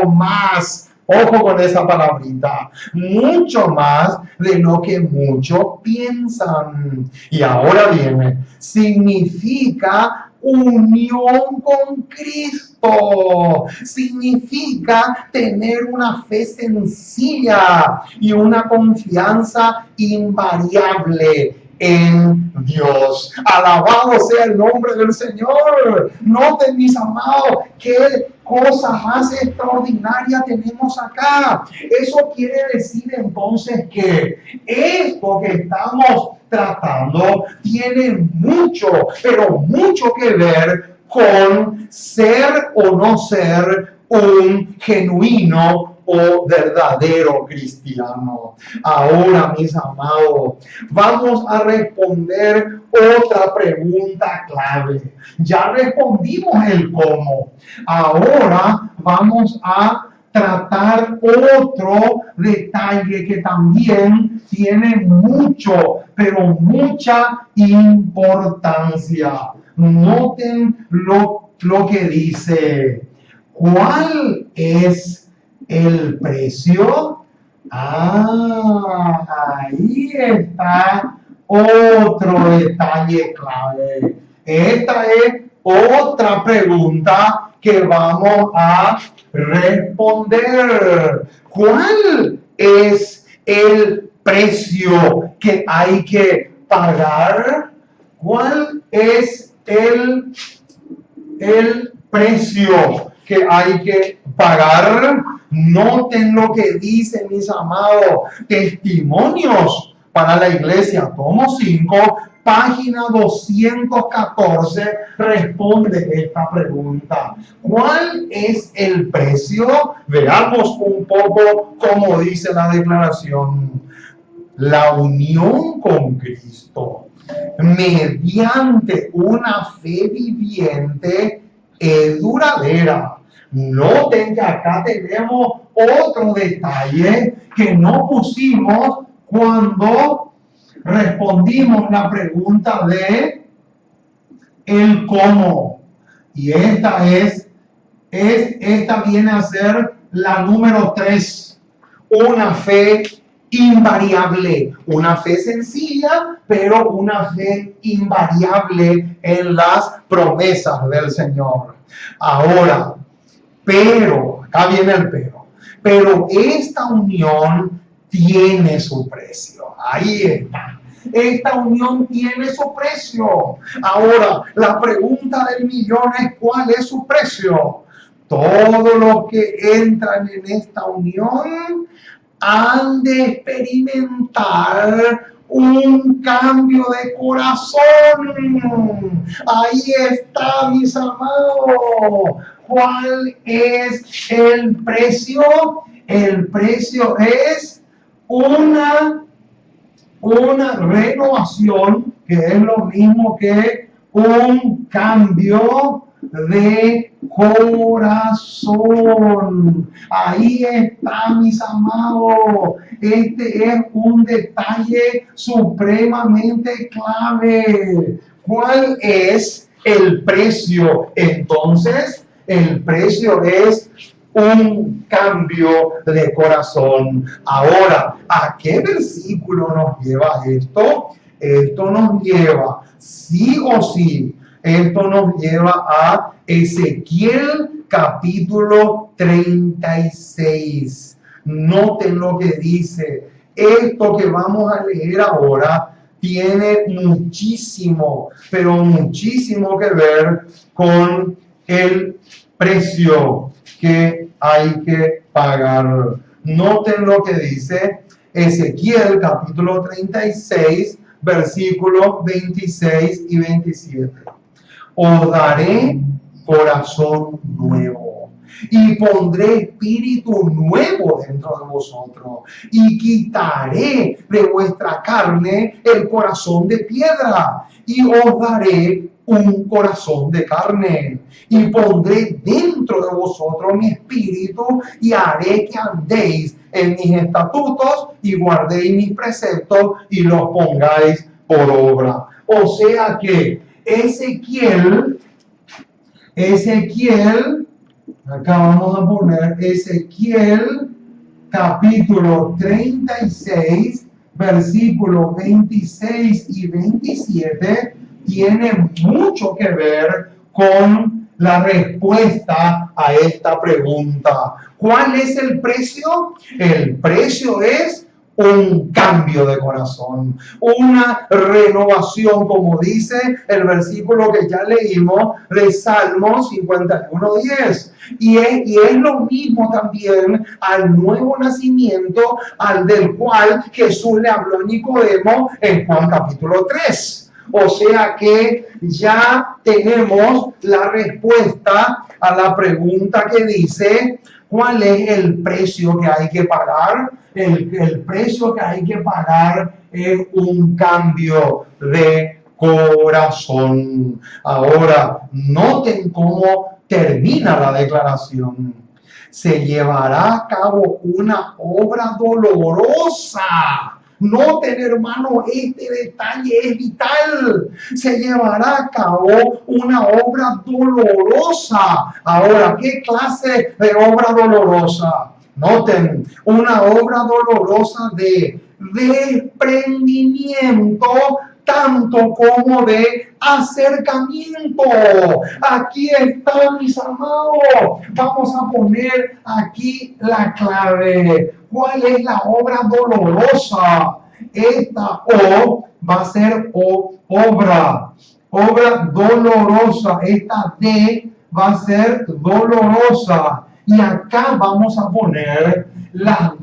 más. Ojo con esa palabrita, mucho más de lo que muchos piensan. Y ahora viene, significa unión con Cristo, significa tener una fe sencilla y una confianza invariable en Dios. Alabado sea el nombre del Señor. Noten, mis amados, qué cosa más extraordinaria tenemos acá. Eso quiere decir entonces que esto que estamos tratando tiene mucho, pero mucho que ver con ser o no ser un genuino o verdadero cristiano. Ahora, mis amados, vamos a responder otra pregunta clave. Ya respondimos el cómo. Ahora vamos a tratar otro detalle que también tiene mucho, pero mucha importancia. Noten lo que dice. ¿Cuál es el precio? Ahí está otro detalle clave. Esta es otra pregunta que vamos a responder. ¿Cuál es el precio que hay que pagar? ¿Cuál es el precio que hay que pagar? Noten lo que dicen, mis amados, testimonios para la iglesia, tomo 5, página 214, responde esta pregunta. ¿Cuál es el precio? Veamos un poco cómo dice la declaración. La unión con Cristo mediante una fe viviente es duradera. Noten que acá tenemos otro detalle que no pusimos cuando respondimos la pregunta de el cómo. Y esta viene a ser la número 3. Una fe invariable, una fe sencilla, pero una fe invariable en las promesas del Señor. Ahora, pero, acá viene el pero esta unión tiene su precio. Ahí está. Esta unión tiene su precio. Ahora, la pregunta del millón es: ¿cuál es su precio? Todos los que entran en esta unión han de experimentar un cambio de corazón. Ahí está, mis amados. ¿Cuál es el precio? El precio es una renovación, que es lo mismo que un cambio de corazón. Ahí está, mis amados. Este es un detalle supremamente clave. ¿Cuál es el precio? Entonces, el precio es un cambio de corazón. Ahora, ¿a qué versículo nos lleva esto? Esto nos lleva, sí o sí, esto nos lleva a Ezequiel capítulo 36. Noten lo que dice. Esto que vamos a leer ahora tiene muchísimo, pero muchísimo que ver con el precio que hay que pagar. Noten lo que dice Ezequiel capítulo 36, versículos 26 y 27. Os daré corazón nuevo y pondré espíritu nuevo dentro de vosotros y quitaré de vuestra carne el corazón de piedra y os daré un corazón de carne y pondré dentro de vosotros mi espíritu y haré que andéis en mis estatutos y guardéis mis preceptos y los pongáis por obra. O sea que Ezequiel, acá vamos a poner Ezequiel capítulo 36, versículos 26 y 27, tiene mucho que ver con la respuesta a esta pregunta. ¿Cuál es el precio? El precio es un cambio de corazón, una renovación, como dice el versículo que ya leímos de Salmo 51:10. Y es lo mismo también al nuevo nacimiento, al del cual Jesús le habló a Nicodemo en Juan capítulo 3. O sea que ya tenemos la respuesta a la pregunta que dice: ¿cuál es el precio que hay que pagar? El precio que hay que pagar es un cambio de corazón. Ahora, noten cómo termina la declaración. Se llevará a cabo una obra dolorosa. Noten, hermano, este detalle es vital. Se llevará a cabo una obra dolorosa. Ahora, ¿qué clase de obra dolorosa? Noten, una obra dolorosa de desprendimiento, tanto como de acercamiento. Aquí está, mis amados. Vamos a poner aquí la clave. ¿Cuál es la obra dolorosa? Esta O va a ser obra dolorosa. Esta D va a ser dolorosa. Y acá vamos a poner las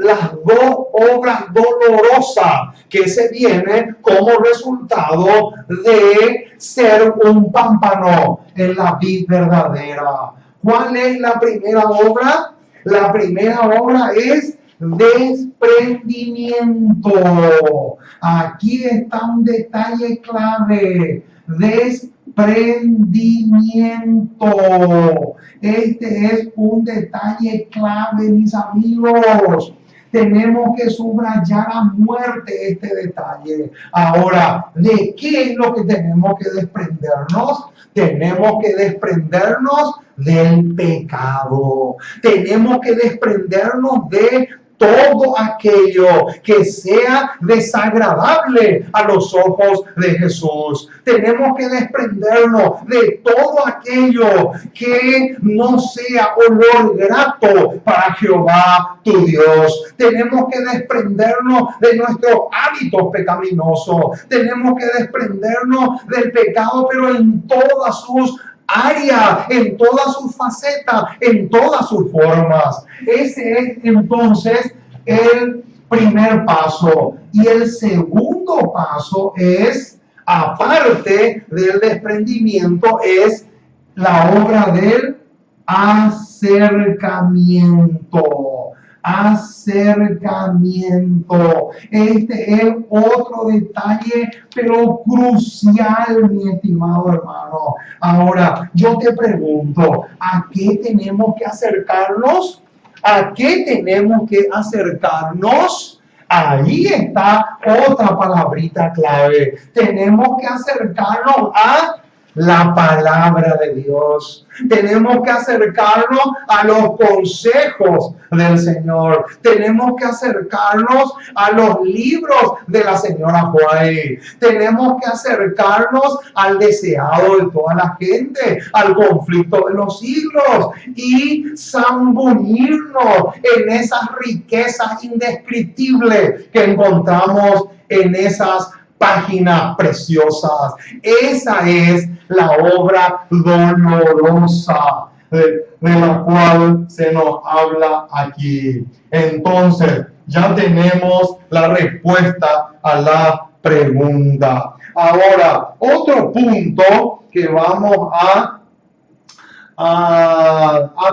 las dos obras dolorosas que se vienen como resultado de ser un pámpano en la vid verdadera. ¿Cuál es la primera obra? La primera obra es desprendimiento. Aquí está un detalle clave. Desprendimiento. Este es un detalle clave, mis amigos. Tenemos que subrayar a muerte este detalle. Ahora, ¿de qué es lo que tenemos que desprendernos? Tenemos que desprendernos del pecado. Tenemos que desprendernos de todo aquello que sea desagradable a los ojos de Jesús. Tenemos que desprendernos de todo aquello que no sea olor grato para Jehová tu Dios. Tenemos que desprendernos de nuestros hábitos pecaminosos. Tenemos que desprendernos del pecado, pero en todas sus área, en todas sus facetas, en todas sus formas. Ese es entonces el primer paso. Y el segundo paso es, aparte del desprendimiento, es la obra del acercamiento. Acercamiento. Este es otro detalle, pero crucial, mi estimado hermano. Ahora, yo te pregunto, ¿a qué tenemos que acercarnos? ¿A qué tenemos que acercarnos? Ahí está otra palabrita clave. Tenemos que acercarnos a la palabra de Dios. Tenemos que acercarnos a los consejos del Señor. Tenemos que acercarnos a los libros de la señora White. Tenemos que acercarnos al deseado de toda la gente, al conflicto de los siglos y zambullirnos en esas riquezas indescriptibles que encontramos en esas páginas preciosas. Esa es la obra dolorosa de la cual se nos habla aquí. Entonces, ya tenemos la respuesta a la pregunta. Ahora, otro punto que vamos a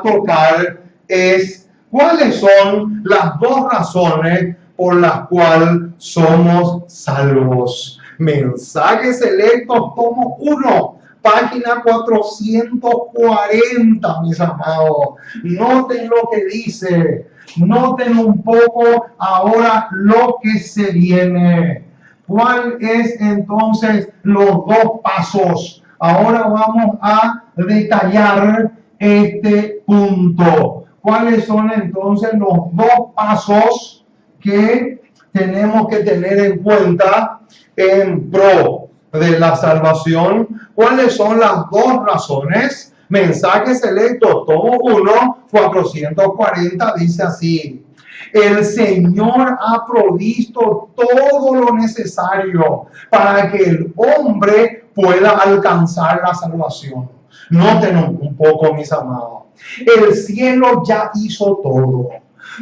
tocar es cuáles son las dos razones por las cuales somos salvos. Mensajes selectos, tomo 1, página 440, mis amados. Noten lo que dice. Noten un poco ahora lo que se viene. ¿Cuál es entonces los dos pasos? Ahora vamos a detallar este punto. ¿Cuáles son entonces los dos pasos que tenemos que tener en cuenta en pro de la salvación? ¿Cuáles son las dos razones? Mensaje selecto, tomo 1, 440, dice así: el Señor ha provisto todo lo necesario para que el hombre pueda alcanzar la salvación. Noten un poco, mis amados. El cielo ya hizo todo.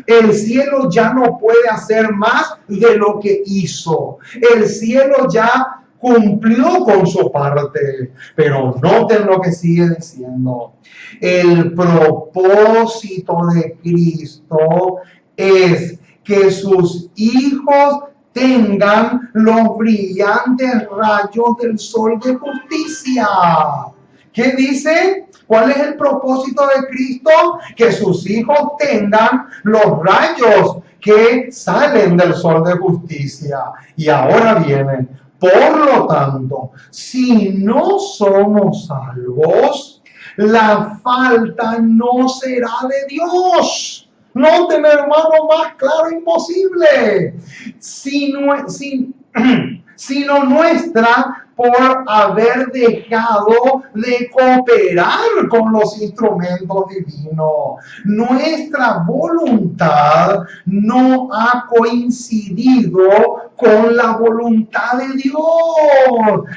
El cielo ya no puede hacer más de lo que hizo. El cielo ya cumplió con su parte. Pero noten lo que sigue diciendo. El propósito de Cristo es que sus hijos tengan los brillantes rayos del sol de justicia. ¿Qué dice? ¿Cuál es el propósito de Cristo? Que sus hijos tengan los rayos que salen del sol de justicia. Y ahora viene, por lo tanto, si no somos salvos, la falta no será de Dios. Noten, hermano, más claro imposible. Sino nuestra por haber dejado de cooperar con los instrumentos divinos. Nuestra voluntad no ha coincidido con la voluntad de Dios.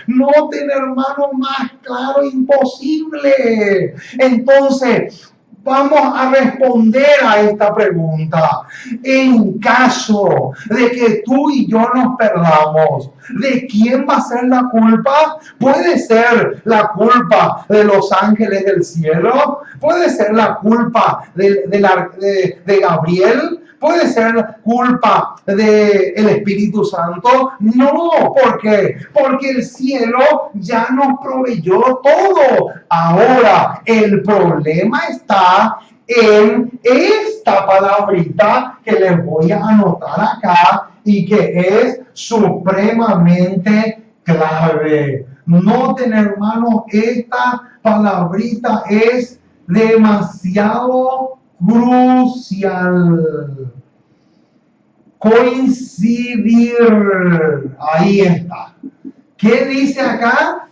Noten, hermano, más claro imposible. Entonces, vamos a responder a esta pregunta. En caso de que tú y yo nos perdamos, ¿de quién va a ser la culpa? ¿Puede ser la culpa de los ángeles del cielo? ¿Puede ser la culpa de Gabriel? ¿Puede ser culpa del Espíritu Santo? No, ¿por qué? Porque el cielo ya nos proveyó todo. Ahora, el problema está en esta palabrita que les voy a anotar acá y que es supremamente clave. Noten, hermanos, esta palabrita es demasiado crucial. Coincidir. Ahí está. ¿Qué dice acá?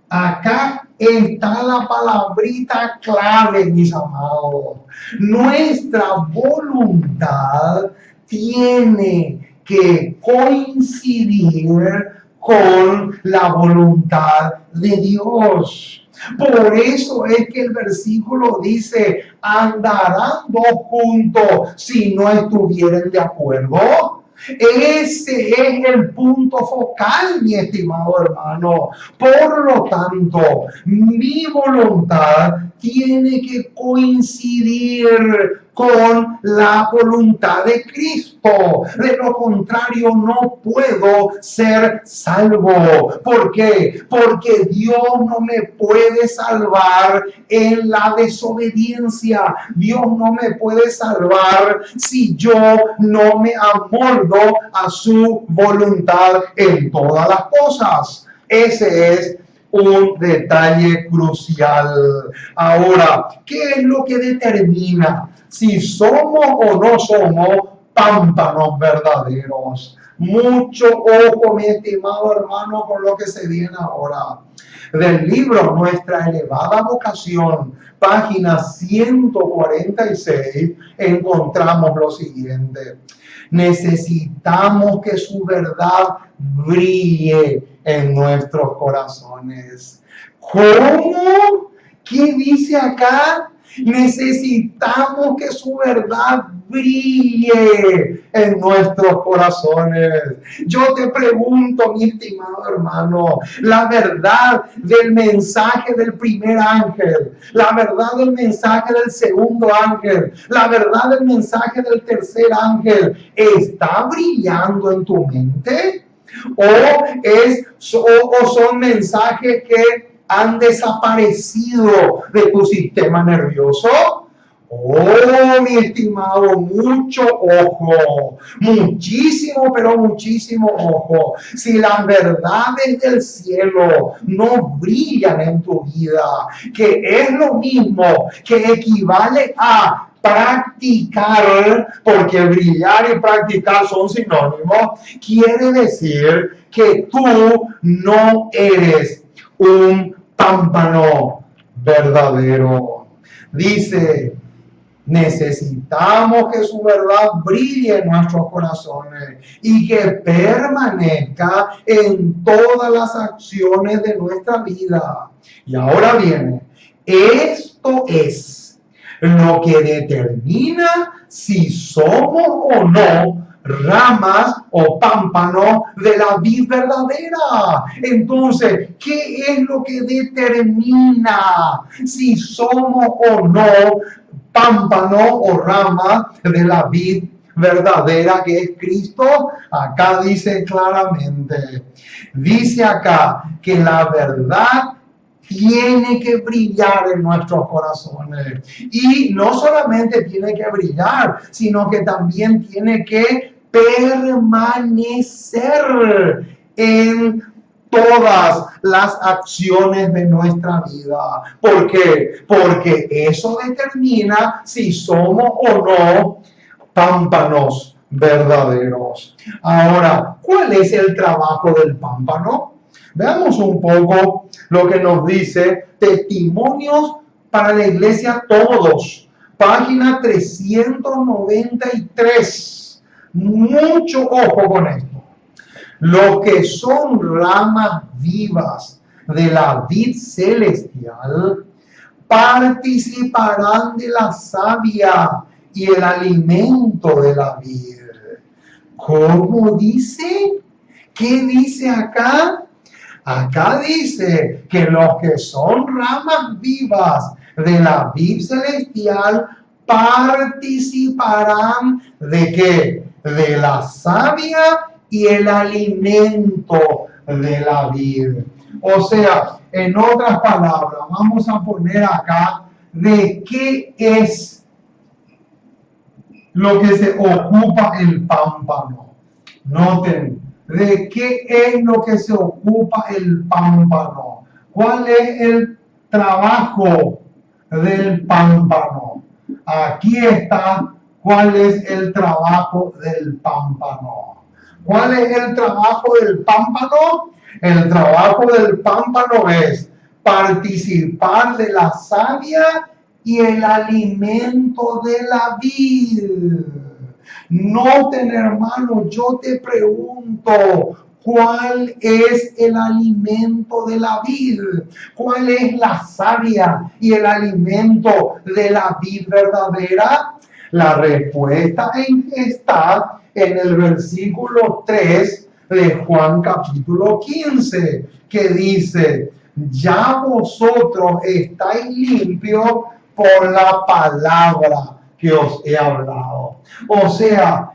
Acá está la palabrita clave, mis amados. Nuestra voluntad tiene que coincidir con la voluntad de Dios. Por eso es que el versículo dice, andarán dos juntos si no estuvieren de acuerdo. Ese es el punto focal, mi estimado hermano. Por lo tanto, mi voluntad tiene que coincidir con la voluntad de Cristo. De lo contrario, no puedo ser salvo. ¿Por qué? Porque Dios no me puede salvar en la desobediencia. Dios no me puede salvar si yo no me amoldo a su voluntad en todas las cosas. Ese es un detalle crucial. Ahora, ¿qué es lo que determina si somos o no somos pámpanos verdaderos? Mucho ojo, mi estimado hermano, con lo que se viene ahora. Del libro Nuestra Elevada Vocación, página 146, encontramos lo siguiente. Necesitamos que su verdad brille en nuestros corazones. ¿Cómo? ¿Qué dice acá? Necesitamos que su verdad brille en nuestros corazones. Yo te pregunto, mi estimado hermano, la verdad del mensaje del primer ángel, la verdad del mensaje del segundo ángel, la verdad del mensaje del tercer ángel, ¿está brillando en tu mente? ¿O son mensajes que han desaparecido de tu sistema nervioso? Oh, mi estimado, mucho ojo, muchísimo, pero muchísimo ojo. Si las verdades del cielo no brillan en tu vida, que es lo mismo que equivale a practicar, porque brillar y practicar son sinónimos, quiere decir que tú no eres un pámpano verdadero. Dice, necesitamos que su verdad brille en nuestros corazones y que permanezca en todas las acciones de nuestra vida. Y ahora viene, esto es lo que determina si somos o no ramas o pámpanos de la vid verdadera. Entonces, ¿qué es lo que determina si somos o no pámpano o rama de la vid verdadera que es Cristo? Acá dice claramente, dice acá que la verdad tiene que brillar en nuestros corazones. Y no solamente tiene que brillar, sino que también tiene que permanecer en todas las acciones de nuestra vida. ¿Por qué? Porque eso determina si somos o no pámpanos verdaderos. Ahora, ¿cuál es el trabajo del pámpano? Veamos un poco lo que nos dice Testimonios para la Iglesia Todos, página 393. Mucho ojo con esto. Los que son ramas vivas de la vid celestial participarán de la savia y el alimento de la vid. ¿Cómo dice? ¿Qué dice acá? Acá dice que los que son ramas vivas de la vid celestial participarán ¿de qué? De la savia y el alimento de la vid. O sea, en otras palabras, vamos a poner acá de qué es lo que se ocupa el pámpano. Noten, ¿de qué es lo que se ocupa el pámpano? ¿Cuál es el trabajo del pámpano? Aquí está cuál es el trabajo del pámpano. ¿Cuál es el trabajo del pámpano? El trabajo del pámpano es participar de la savia y el alimento de la vid. Noten, hermano, yo te pregunto, ¿cuál es el alimento de la vid? ¿Cuál es la savia y el alimento de la vid verdadera? La respuesta está en el versículo 3 de Juan capítulo 15, que dice: ya vosotros estáis limpios por la palabra que os he hablado. O sea,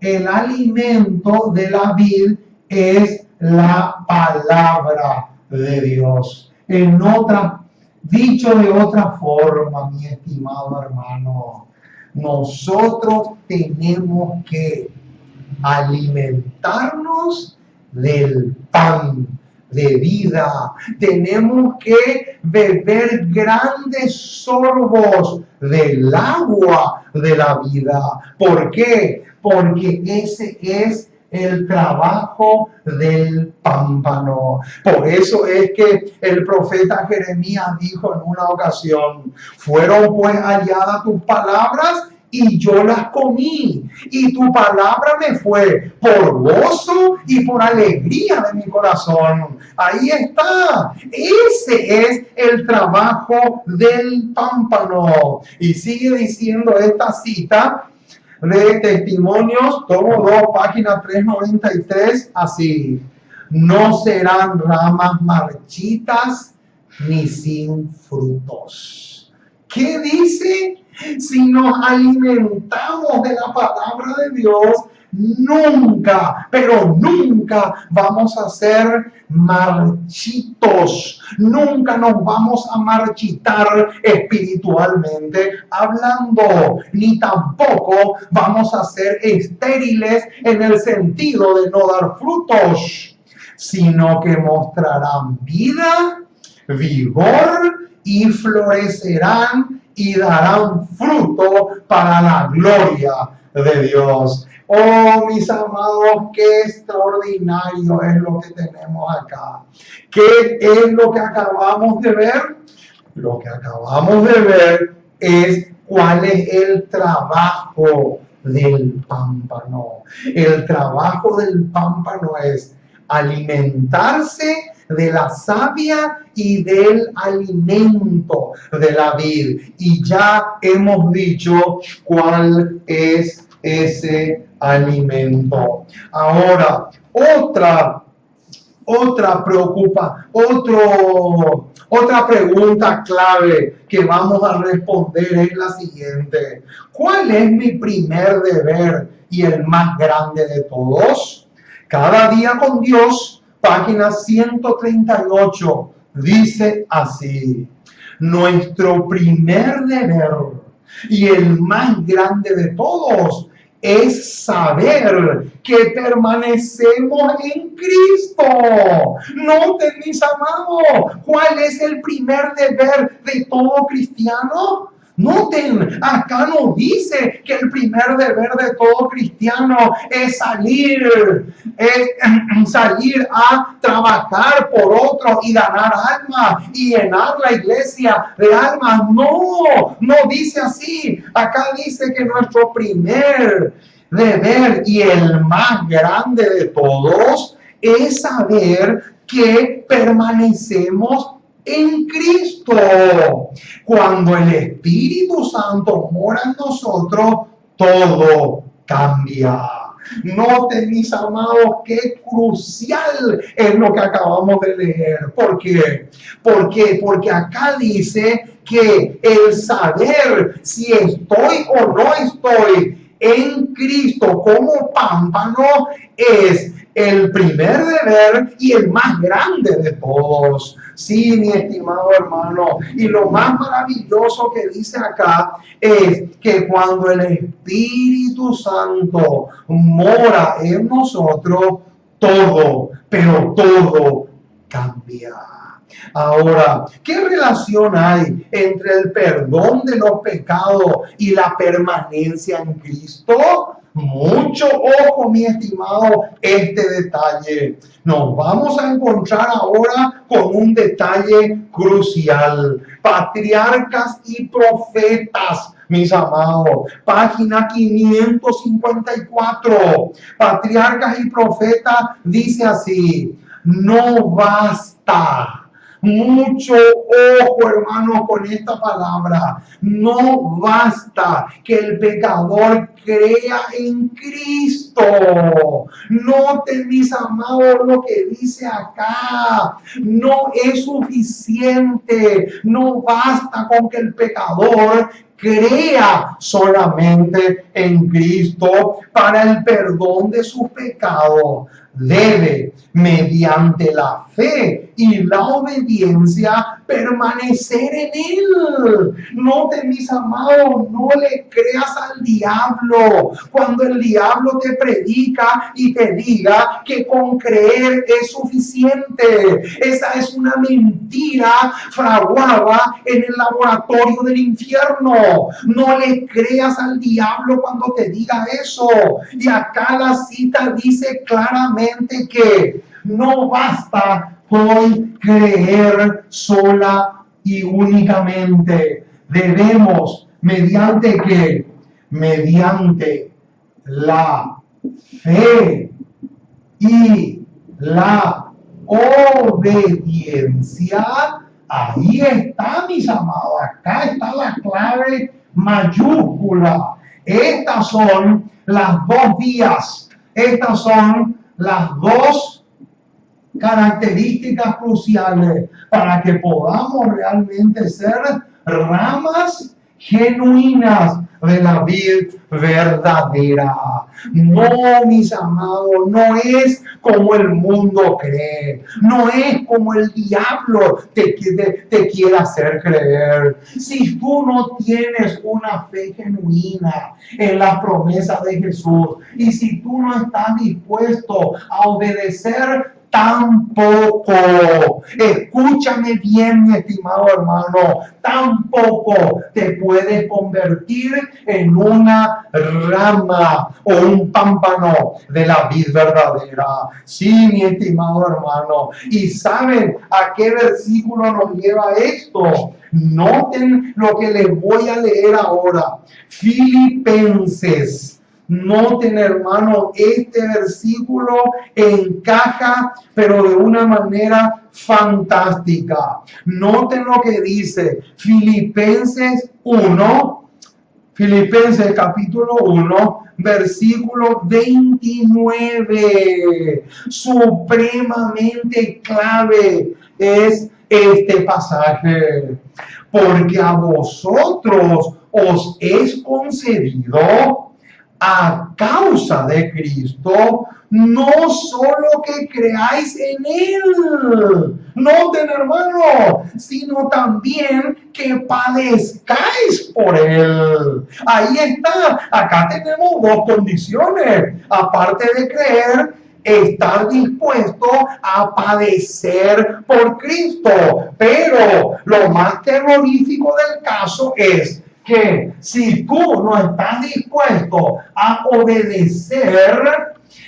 el alimento de la vid es la palabra de Dios. Dicho de otra forma, mi estimado hermano, nosotros tenemos que alimentarnos del pan de vida. Tenemos que beber grandes sorbos del agua de la vida. ¿Por qué? Porque ese es el trabajo del pámpano. Por eso es que el profeta Jeremías dijo en una ocasión: fueron pues halladas tus palabras y yo las comí, y tu palabra me fue por gozo y por alegría de mi corazón. Ahí está. Ese es el trabajo del pámpano. Y sigue diciendo esta cita de Testimonios, tomo 2, página 393, así: no serán ramas marchitas ni sin frutos. ¿Qué dice? Si nos alimentamos de la palabra de Dios, nunca, pero nunca vamos a ser marchitos. Nunca nos vamos a marchitar espiritualmente hablando, ni tampoco vamos a ser estériles en el sentido de no dar frutos, sino que mostrarán vida, vigor y florecerán y darán fruto para la gloria de Dios. Oh, mis amados, qué extraordinario es lo que tenemos acá. ¿Qué es lo que acabamos de ver? Lo que acabamos de ver es cuál es el trabajo del pámpano. El trabajo del pámpano es alimentarse de la savia y del alimento de la vid. Y ya hemos dicho cuál es ese alimento. Ahora, otra pregunta clave que vamos a responder es la siguiente: ¿cuál es mi primer deber y el más grande de todos? Cada día con Dios, página 138, dice así: nuestro primer deber y el más grande de todos es saber que permanecemos en Cristo. Noten, mis amados, ¿cuál es el primer deber de todo cristiano? Noten, acá nos dice que el primer deber de todo cristiano es salir a trabajar por otros y ganar almas y llenar la iglesia de almas. No dice así. Acá dice que nuestro primer deber y el más grande de todos es saber que permanecemos en Cristo. Cuando el Espíritu Santo mora en nosotros, todo cambia. Noten, mis amados, qué crucial es lo que acabamos de leer. ¿Por qué? Porque acá dice que el saber si estoy o no estoy en Cristo como pámpano es el primer deber y el más grande de todos. Sí, mi estimado hermano. Y lo más maravilloso que dice acá es que cuando el Espíritu Santo mora en nosotros, todo, pero todo cambia. Ahora, ¿qué relación hay entre el perdón de los pecados y la permanencia en Cristo? Mucho ojo, mi estimado, este detalle. Nos vamos a encontrar ahora con un detalle crucial. Patriarcas y profetas, mis amados. Página 554. Patriarcas y profetas dice así: no basta. Mucho ojo, hermano, con esta palabra. No basta que el pecador crea en Cristo. Noten, mis amados, lo que dice acá. No es suficiente. No basta con que el pecador crea solamente en Cristo para el perdón de sus pecados. Debe, mediante la fe y la obediencia, permanecer en Él. Noten, mis amados, no le creas al diablo cuando el diablo te predica y te diga que con creer es suficiente. Esa es una mentira fraguada en el laboratorio del infierno. No le creas al diablo cuando te diga eso. Y acá la cita dice claramente que no basta con creer sola y únicamente. Debemos, ¿mediante qué? Mediante la fe y la obediencia. Ahí está, mis amados. Acá está la clave mayúscula. Estas son las dos vías. Estas son las dos características cruciales para que podamos realmente ser ramas genuinas de la vid verdadera. No, mis amados, no es como el mundo cree, no es como el diablo te quiere hacer creer. Si tú no tienes una fe genuina en la promesa de Jesús y si tú no estás dispuesto a obedecer, tampoco, escúchame bien, mi estimado hermano, tampoco te puedes convertir en una rama o un pámpano de la vid verdadera. Sí, mi estimado hermano. ¿Y saben a qué versículo nos lleva esto? Noten lo que les voy a leer ahora. Filipenses. Noten, hermano, este versículo encaja, pero de una manera fantástica. Noten lo que dice Filipenses 1, Filipenses capítulo 1, versículo 29. Supremamente clave es este pasaje. Porque a vosotros os es concedido, a causa de Cristo, no solo que creáis en Él, noten, hermano, sino también que padezcáis por Él. Ahí está. Acá tenemos dos condiciones. Aparte de creer, estar dispuesto a padecer por Cristo. Pero lo más terrorífico del caso es que si tú no estás dispuesto a obedecer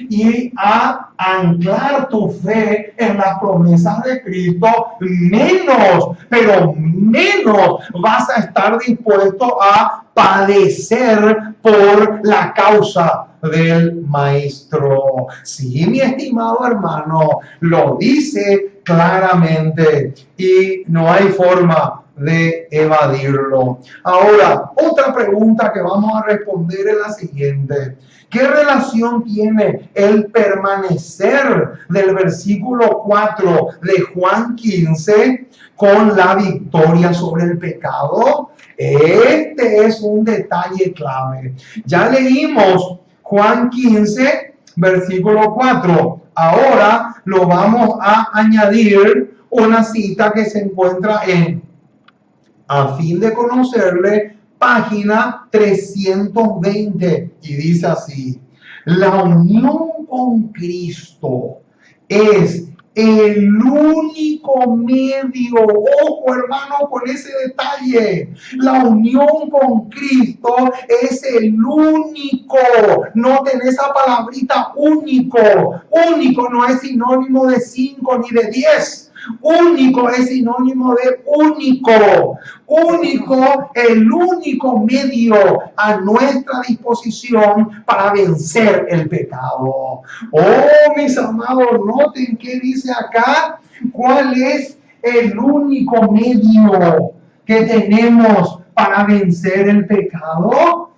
y a anclar tu fe en las promesas de Cristo, menos, pero menos vas a estar dispuesto a padecer por la causa del Maestro. Sí, mi estimado hermano, lo dice claramente y no hay forma de evadirlo. Ahora, otra pregunta que vamos a responder es la siguiente. ¿Qué relación tiene el permanecer del versículo 4 de Juan 15 con la victoria sobre el pecado? Este es un detalle clave. Ya leímos Juan 15, versículo 4. Ahora lo vamos a añadir una cita que se encuentra en A fin de conocerle, página 320, y dice así: la unión con Cristo es el único medio, ojo hermano con ese detalle, la unión con Cristo es el único, noten esa palabrita único, único no es sinónimo de 5 ni de 10. Único es sinónimo de único. Único, el único medio a nuestra disposición para vencer el pecado. Oh, mis amados, noten qué dice acá. ¿Cuál es el único medio que tenemos para vencer el pecado?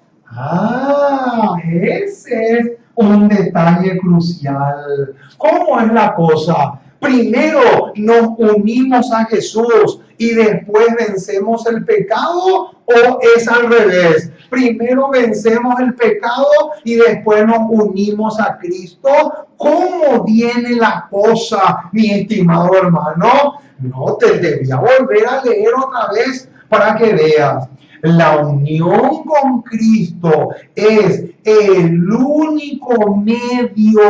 Ese es un detalle crucial. ¿Cómo es la cosa? Primero nos unimos a Jesús y después vencemos el pecado, ¿o es al revés? Primero vencemos el pecado y después nos unimos a Cristo. ¿Cómo viene la cosa, mi estimado hermano? No, te debía volver a leer otra vez para que veas. La unión con Cristo es el único medio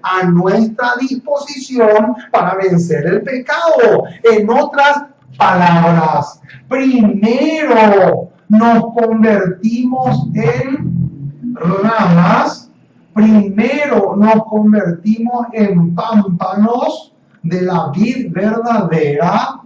a nuestra disposición para vencer el pecado. En otras palabras, primero nos convertimos en ramas, primero nos convertimos en pámpanos de la vid verdadera.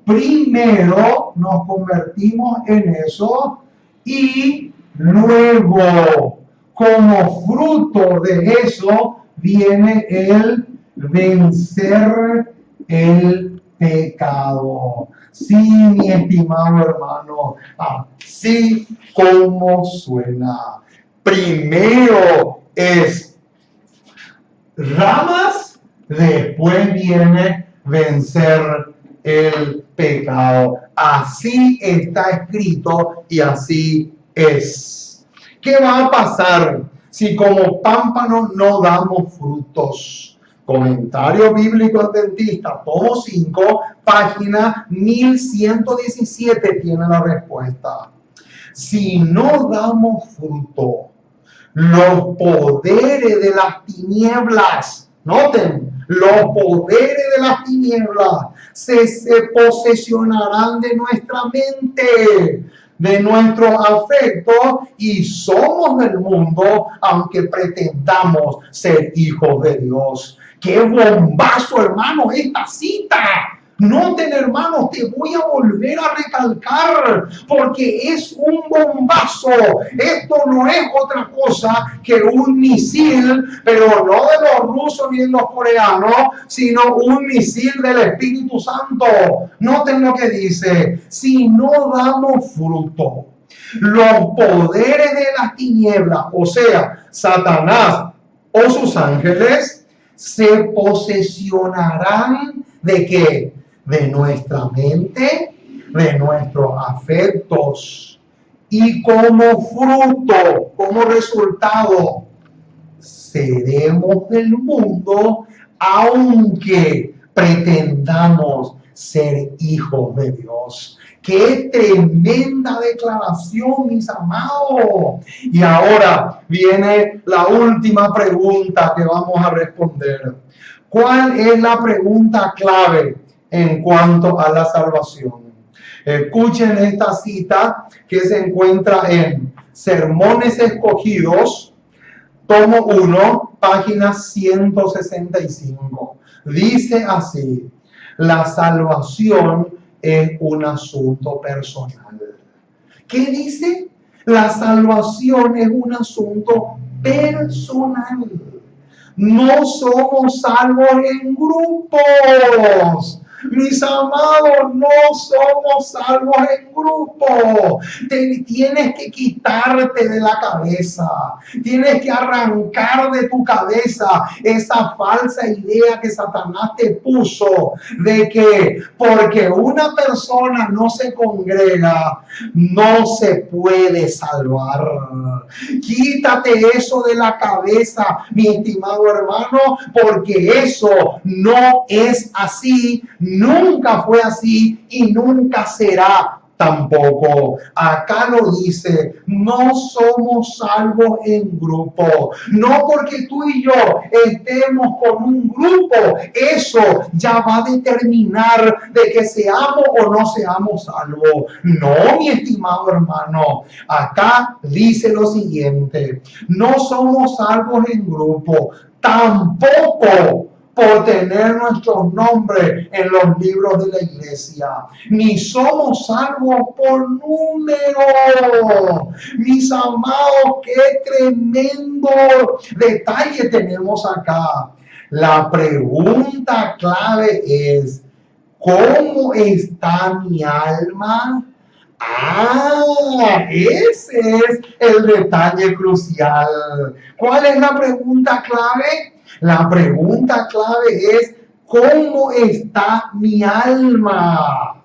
Primero nos convertimos en eso y luego, como fruto de eso, viene el vencer el pecado. Sí, mi estimado hermano, así como suena. Primero es ramas, después viene vencer el pecado. Así está escrito y así es. ¿Qué va a pasar si como pámpanos no damos frutos? Comentario bíblico adventista, tomo 5, página 1117 tiene la respuesta. Si no damos fruto, los poderes de las tinieblas, noten, los poderes de las tinieblas se posesionarán de nuestra mente, de nuestro afecto, y somos del mundo, aunque pretendamos ser hijos de Dios. ¡Qué bombazo, hermano, esta cita! Noten, hermanos, te voy a volver a recalcar, porque es un bombazo. Esto no es otra cosa que un misil, pero no de los rusos ni de los coreanos, sino un misil del Espíritu Santo. Noten lo que dice: si no damos fruto, los poderes de las tinieblas, o sea, Satanás o sus ángeles, se posesionarán ¿de qué? De nuestra mente, de nuestros afectos, y como fruto, como resultado, seremos del mundo, aunque pretendamos ser hijos de Dios. ¡Qué tremenda declaración, mis amados! Y ahora viene la última pregunta que vamos a responder. ¿Cuál es la pregunta clave en cuanto a la salvación? Escuchen esta cita que se encuentra en Sermones Escogidos, tomo 1, página 165. Dice así: la salvación es un asunto personal. ¿Qué dice? La salvación es un asunto personal. No somos salvos en grupos. Mis amados, no somos salvos en grupo. Tienes que quitarte de la cabeza. Tienes que arrancar de tu cabeza esa falsa idea que Satanás te puso de que porque una persona no se congrega, no se puede salvar. Quítate eso de la cabeza, mi estimado hermano, porque eso no es así. Nunca fue así y nunca será tampoco. Acá lo dice, no somos salvos en grupo. No porque tú y yo estemos con un grupo, eso ya va a determinar de que seamos o no seamos salvos. No, mi estimado hermano, acá dice lo siguiente, no somos salvos en grupo, tampoco por tener nuestros nombres en los libros de la iglesia, ni somos salvos por número. Mis amados, qué tremendo detalle tenemos acá. La pregunta clave es, ¿cómo está mi alma? Ese es el detalle crucial. ¿Cuál es la pregunta clave? La pregunta clave es, ¿cómo está mi alma?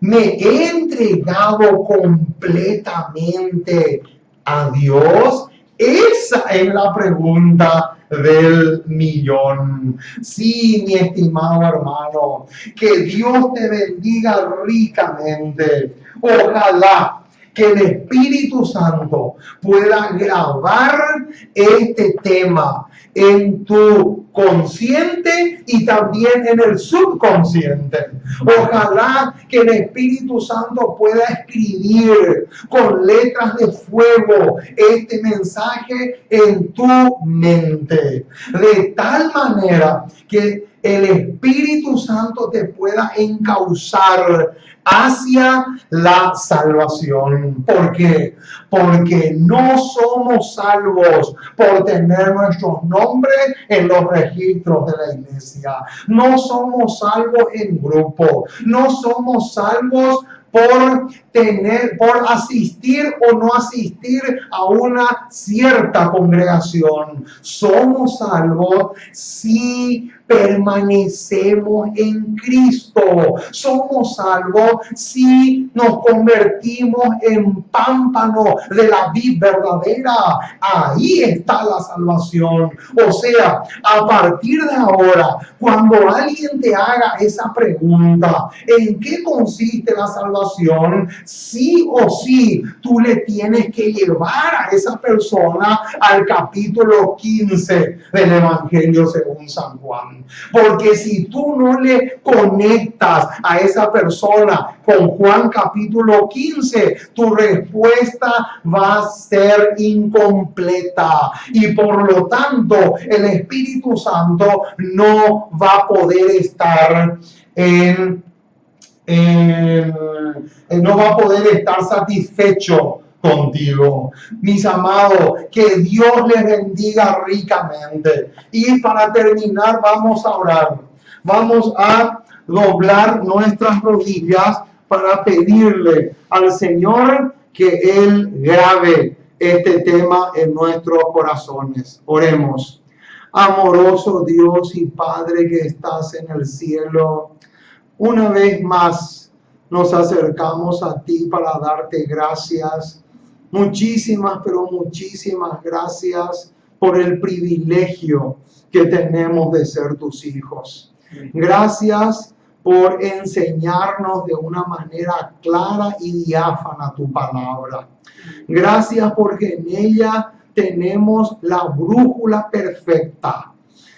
¿Me he entregado completamente a Dios? Esa es la pregunta del millón. Sí, mi estimado hermano, que Dios te bendiga ricamente. Ojalá que el Espíritu Santo pueda grabar este tema en tu consciente y también en el subconsciente. Ojalá que el Espíritu Santo pueda escribir con letras de fuego este mensaje en tu mente, de tal manera que el Espíritu Santo te pueda encauzar hacia la salvación. ¿Por qué? Porque no somos salvos por tener nuestros nombres en los registros de la iglesia. No somos salvos en grupo. No somos salvos por asistir o no asistir a una cierta congregación. Somos salvos si permanecemos en Cristo. Somos salvos si nos convertimos en pámpano de la vid verdadera. Ahí está la salvación. O sea, a partir de ahora, cuando alguien te haga esa pregunta, ¿en qué consiste la salvación? Sí o sí, tú le tienes que llevar a esa persona al capítulo 15 del Evangelio según San Juan. Porque si tú no le conectas a esa persona con Juan capítulo 15, tu respuesta va a ser incompleta. Y por lo tanto, el Espíritu Santo no va a poder estar no va a poder estar satisfecho contigo. Mis amados, que Dios les bendiga ricamente. Y para terminar, vamos a orar. Vamos a doblar nuestras rodillas para pedirle al Señor que Él grabe este tema en nuestros corazones. Oremos. Amoroso Dios y Padre que estás en el cielo, una vez más nos acercamos a ti para darte gracias. Muchísimas, pero muchísimas gracias por el privilegio que tenemos de ser tus hijos. Gracias por enseñarnos de una manera clara y diáfana tu palabra. Gracias porque en ella tenemos la brújula perfecta,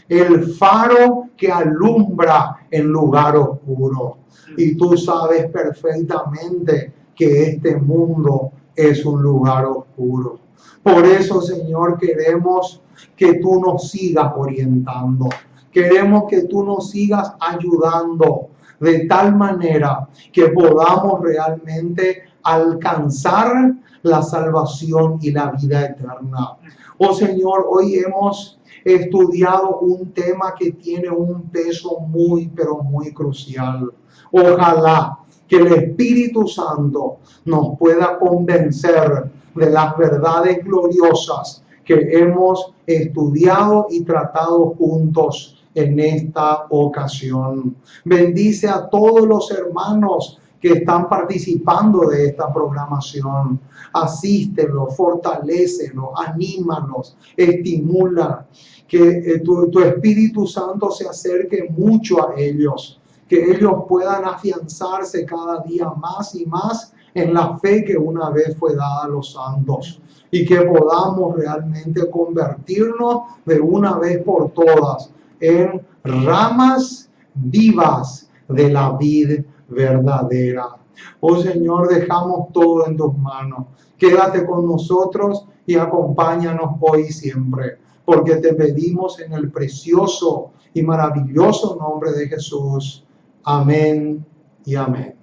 el faro que alumbra en lugar oscuro. Y tú sabes perfectamente que este mundo es un lugar oscuro. Por eso, Señor, queremos que tú nos sigas orientando. Queremos que tú nos sigas ayudando de tal manera que podamos realmente alcanzar la salvación y la vida eterna. Oh Señor, hoy hemos estudiado un tema que tiene un peso muy, pero muy crucial. Ojalá que el Espíritu Santo nos pueda convencer de las verdades gloriosas que hemos estudiado y tratado juntos en esta ocasión. Bendice a todos los hermanos que están participando de esta programación. Asístelos, fortalécelos, anímalos, estimula, que tu Espíritu Santo se acerque mucho a ellos, que ellos puedan afianzarse cada día más y más en la fe que una vez fue dada a los santos, y que podamos realmente convertirnos de una vez por todas en ramas vivas de la vid verdadera. Oh Señor, dejamos todo en tus manos. Quédate con nosotros y acompáñanos hoy y siempre, porque te pedimos en el precioso y maravilloso nombre de Jesús. Amén y amén.